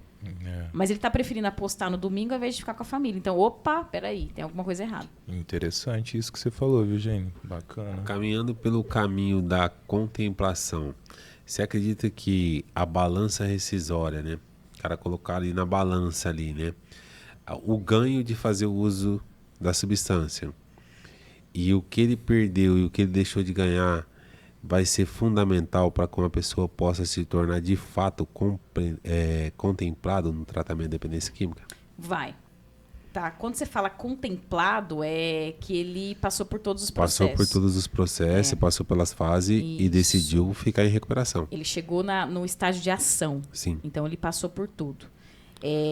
Mas ele está preferindo apostar no domingo ao invés de ficar com a família. Então, opa, peraí, tem alguma coisa errada. Interessante isso que você falou, viu, Gênio? Bacana. Caminhando pelo caminho da contemplação, você acredita que a balança rescisória, né? O cara colocar ali na balança ali, né? O ganho de fazer o uso da substância e o que ele perdeu e o que ele deixou de ganhar vai ser fundamental para que uma pessoa possa se tornar de fato contemplado no tratamento de dependência química? Vai. Tá. Quando você fala contemplado, é que ele passou por todos os processos. Passou por todos os processos, passou pelas fases e decidiu ficar em recuperação. Ele chegou no estágio de ação. Sim. Então, ele passou por tudo.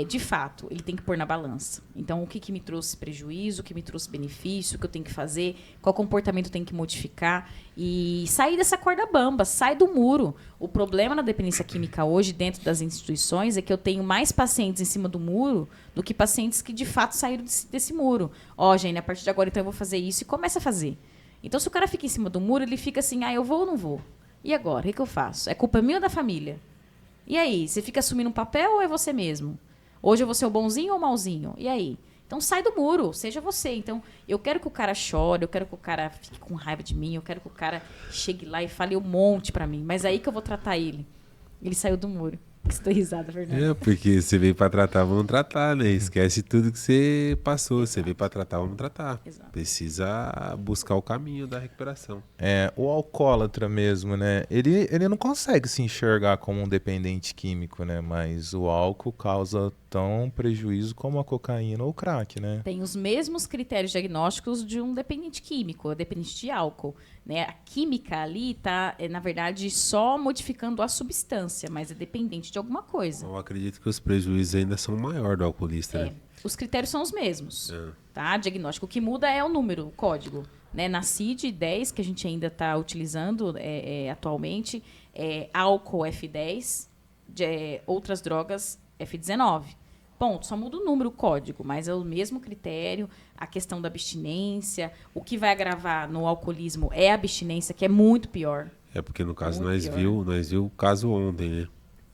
De fato, ele tem que pôr na balança. Então, o que me trouxe prejuízo, o que me trouxe benefício, o que eu tenho que fazer, qual comportamento eu tenho que modificar e sair dessa corda bamba, sai do muro. O problema na dependência química hoje, dentro das instituições, é que eu tenho mais pacientes em cima do muro do que pacientes que, de fato, saíram desse muro. Ó, gente, a partir de agora, então, eu vou fazer isso e começa a fazer. Então, se o cara fica em cima do muro, ele fica assim, eu vou ou não vou? E agora? O que eu faço? É culpa minha ou da família? E aí, você fica assumindo um papel ou é você mesmo? Hoje eu vou ser o bonzinho ou o malzinho? E aí? Então sai do muro, seja você. Então eu quero que o cara chore, eu quero que o cara fique com raiva de mim, eu quero que o cara chegue lá e fale um monte pra mim. Mas aí que eu vou tratar ele. Ele saiu do muro. Você deu risada, Fernando. É, porque você veio para tratar, vamos tratar, né? Esquece tudo que você passou. Você veio para tratar, vamos tratar. Exato. Precisa buscar o caminho da recuperação. O alcoólatra mesmo, né? Ele não consegue se enxergar como um dependente químico, né? Mas o álcool causa tão prejuízo como a cocaína ou o crack, né? Tem os mesmos critérios diagnósticos de um dependente químico, dependente de álcool. Né? A química ali está, na verdade, só modificando a substância, mas é dependente de alguma coisa. Eu acredito que os prejuízos ainda são maiores do alcoolista, né? Os critérios são os mesmos. Tá? Diagnóstico. O que muda é o número, o código. Né? Na CID-10, que a gente ainda está utilizando atualmente, álcool F10, outras drogas F19. Ponto. Só muda o número, o código, mas é o mesmo critério. A questão da abstinência. O que vai agravar no alcoolismo é a abstinência, que é muito pior. É porque no caso Muito nós viu o caso ontem, né?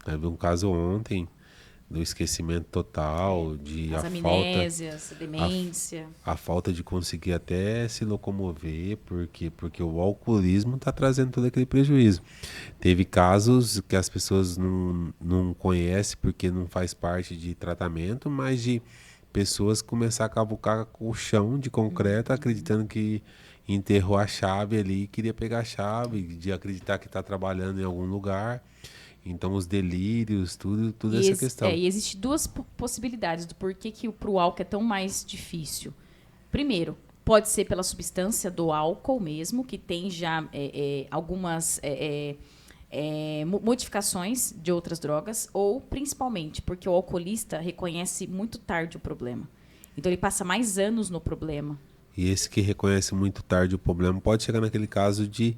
Nós vimos um caso ontem do esquecimento total, de As amnésias, a demência. a falta de conseguir até se locomover, porque o alcoolismo está trazendo todo aquele prejuízo. Teve casos que as pessoas não conhecem porque não faz parte de tratamento, mas de pessoas começar a cavucar com o chão de concreto, acreditando que enterrou a chave ali, e queria pegar a chave, de acreditar que está trabalhando em algum lugar. Então, os delírios, tudo essa questão. E existem duas possibilidades do porquê que pro álcool é tão mais difícil. Primeiro, pode ser pela substância do álcool mesmo, que tem já algumas modificações de outras drogas, ou principalmente porque o alcoolista reconhece muito tarde o problema. Então, ele passa mais anos no problema. E esse que reconhece muito tarde o problema pode chegar naquele caso de,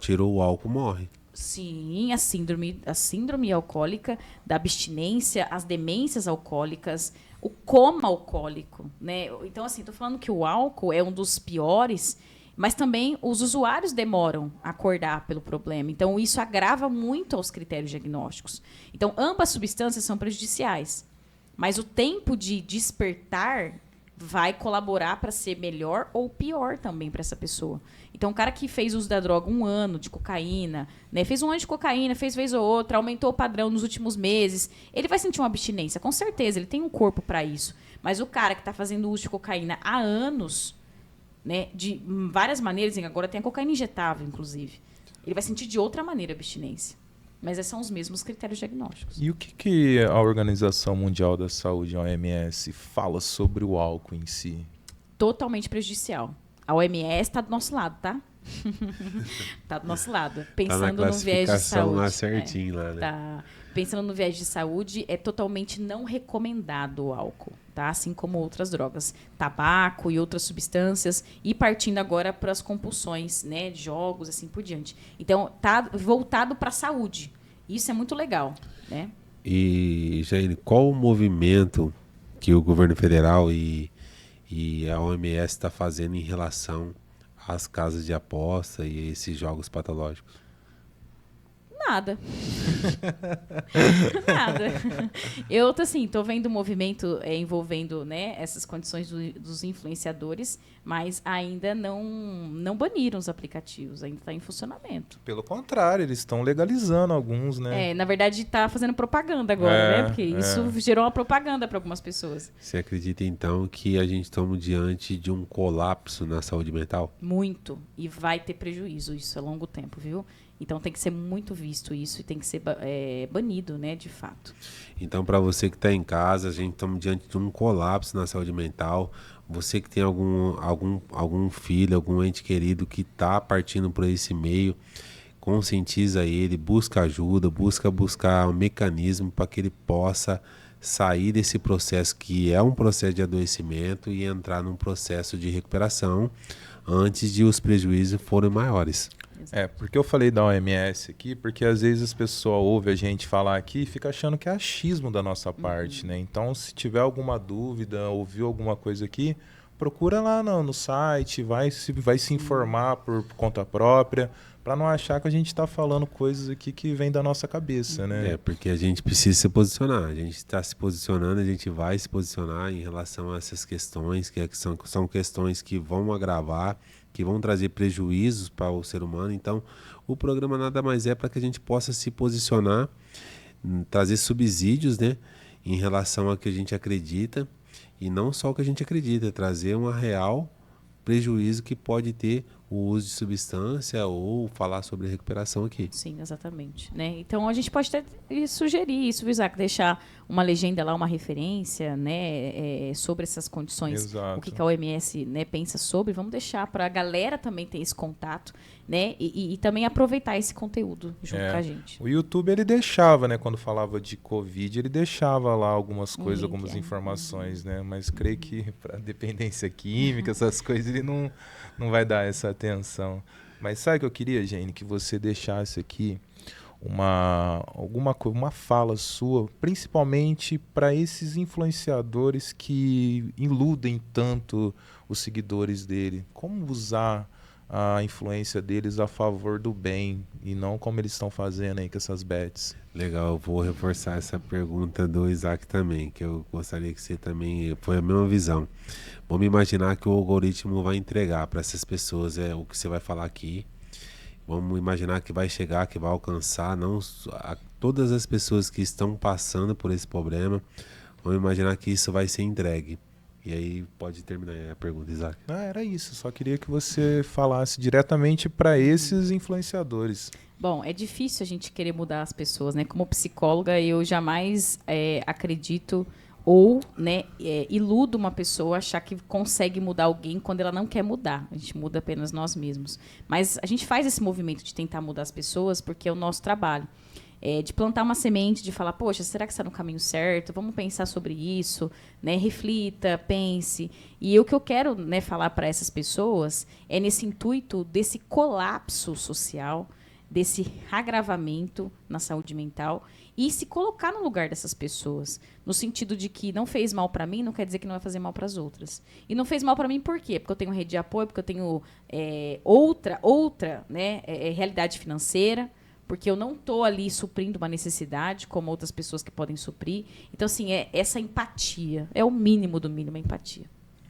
tirou o álcool, morre. Sim, a síndrome alcoólica, da abstinência, as demências alcoólicas, o coma alcoólico, né? Então, assim, estou falando que o álcool é um dos piores, mas também os usuários demoram a acordar pelo problema. Então, isso agrava muito aos critérios diagnósticos. Então, ambas substâncias são prejudiciais, mas o tempo de despertar vai colaborar para ser melhor ou pior também para essa pessoa. Então, o cara que fez uso da droga 1 ano de cocaína, né, fez um ano de cocaína, fez vez ou outra, aumentou o padrão nos últimos meses, ele vai sentir uma abstinência, com certeza, ele tem um corpo para isso. Mas o cara que está fazendo uso de cocaína há anos, né, de várias maneiras, agora tem a cocaína injetável, inclusive, ele vai sentir de outra maneira a abstinência. Mas esses são os mesmos critérios diagnósticos. E o que a Organização Mundial da Saúde, a OMS, fala sobre o álcool em si? Totalmente prejudicial. A OMS está do nosso lado, tá? Tá do nosso lado. Pensando no viés de saúde. Lá certinho, lá, né? Tá. Pensando no viés de saúde, é totalmente não recomendado o álcool, tá? Assim como outras drogas, tabaco e outras substâncias, e partindo agora para as compulsões, né, jogos, assim por diante. Então, tá voltado para a saúde. Isso é muito legal, né? E, Jaine, qual o movimento que o governo federal e a OMS está fazendo em relação às casas de aposta e esses jogos patológicos? Nada. Nada. Eu, assim, tô vendo o movimento envolvendo, né, essas condições dos influenciadores, mas ainda não baniram os aplicativos, ainda está em funcionamento. Pelo contrário, eles estão legalizando alguns, né? Na verdade, está fazendo propaganda agora, né? Porque isso gerou uma propaganda para algumas pessoas. Você acredita, então, que a gente estamos diante de um colapso na saúde mental? Muito. E vai ter prejuízo isso a longo tempo, viu? Então tem que ser muito visto isso e tem que ser banido, né, de fato. Então, para você que está em casa, a gente estamos diante de um colapso na saúde mental. Você que tem algum filho, algum ente querido que está partindo por esse meio, conscientiza ele, busca ajuda, buscar um mecanismo para que ele possa sair desse processo que é um processo de adoecimento e entrar num processo de recuperação antes de os prejuízos forem maiores. Porque eu falei da OMS aqui, porque às vezes as pessoas ouvem a gente falar aqui e fica achando que é achismo da nossa parte, né? Então, se tiver alguma dúvida, ouviu alguma coisa aqui, procura lá no site, vai se informar por conta própria, para não achar que a gente está falando coisas aqui que vem da nossa cabeça, né? Porque a gente precisa se posicionar. A gente está se posicionando, a gente vai se posicionar em relação a essas questões, que são questões que vão agravar, que vão trazer prejuízos para o ser humano. Então, o programa nada mais é para que a gente possa se posicionar trazer subsídios, né, em relação ao que a gente acredita, e não só o que a gente acredita, trazer um real prejuízo que pode ter o uso de substância ou falar sobre recuperação aqui. Sim, exatamente. Né? Então, a gente pode até sugerir isso, Isaac, deixar uma legenda lá, uma referência, né, sobre essas condições. Exato. O que a OMS, né, pensa sobre. Vamos deixar para a galera também ter esse contato, né, e também aproveitar esse conteúdo junto com a gente. O YouTube, ele deixava, né, quando falava de Covid, ele deixava lá algumas coisas, link, algumas informações, né, mas creio que para dependência química, essas coisas, ele não vai dar essa atenção. Mas sabe o que eu queria, Jane? Que você deixasse aqui uma fala sua, principalmente para esses influenciadores que iludem tanto os seguidores dele. Como usar a influência deles a favor do bem e não como eles estão fazendo aí com essas bets? Legal, eu vou reforçar essa pergunta do Isaac também, que eu gostaria que você também... Foi a mesma visão. Vamos imaginar que o algoritmo vai entregar para essas pessoas o que você vai falar aqui. Vamos imaginar que vai chegar, que vai alcançar todas as pessoas que estão passando por esse problema. Vamos imaginar que isso vai ser entregue. E aí pode terminar a pergunta, Isaac. Era isso. Só queria que você falasse diretamente para esses influenciadores. Bom, é difícil a gente querer mudar as pessoas, né? Como psicóloga, eu jamais acredito ou, né, iludo uma pessoa achar que consegue mudar alguém quando ela não quer mudar. A gente muda apenas nós mesmos. Mas a gente faz esse movimento de tentar mudar as pessoas porque é o nosso trabalho. De plantar uma semente, de falar, poxa, será que está no caminho certo? Vamos pensar sobre isso, né? Reflita, pense. E o que eu quero, né, falar para essas pessoas é nesse intuito desse colapso social, desse agravamento na saúde mental e se colocar no lugar dessas pessoas, no sentido de que não fez mal para mim, não quer dizer que não vai fazer mal para as outras. E não fez mal para mim por quê? Porque eu tenho rede de apoio, porque eu tenho outra, né, realidade financeira, porque eu não estou ali suprindo uma necessidade como outras pessoas que podem suprir. Então, assim, essa empatia. É o mínimo do mínimo, a empatia.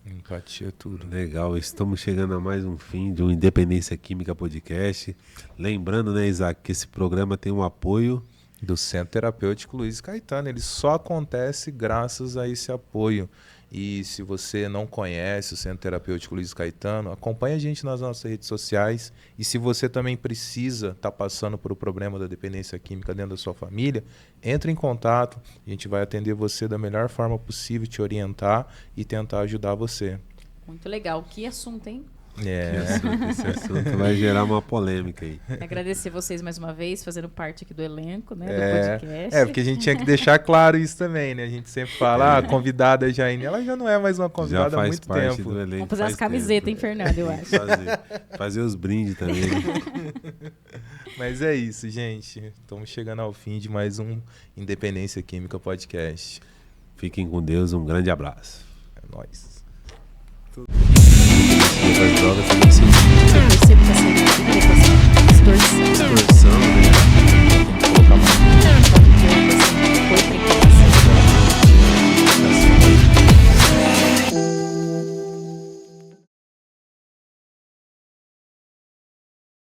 Empatia é tudo. Legal, estamos chegando a mais um fim de um Independência Química Podcast. Lembrando, né, Isaac, que esse programa tem um apoio do Centro Terapêutico Luiz Caetano. Ele só acontece graças a esse apoio. E se você não conhece o Centro Terapêutico Luiz Caetano, acompanhe a gente nas nossas redes sociais. E se você também precisa estar passando por o problema da dependência química dentro da sua família, entre em contato. A gente vai atender você da melhor forma possível, te orientar e tentar ajudar você. Muito legal. Que assunto, hein? Esse assunto vai gerar uma polêmica aí. Agradecer vocês mais uma vez, fazendo parte aqui do elenco, né, do podcast. Porque a gente tinha que deixar claro isso também, né? A gente sempre fala, a convidada Jaine, ela já não é mais uma convidada há muito tempo. Do elenco. Vamos fazer as camisetas, hein, Fernando, eu acho. Fazer os brindes também. Mas é isso, gente. Estamos chegando ao fim de mais um Independência Química Podcast. Fiquem com Deus, um grande abraço. É nóis. As drogas também se... Eu percebo que essa distorção, distorção, né? Vou colocar mais.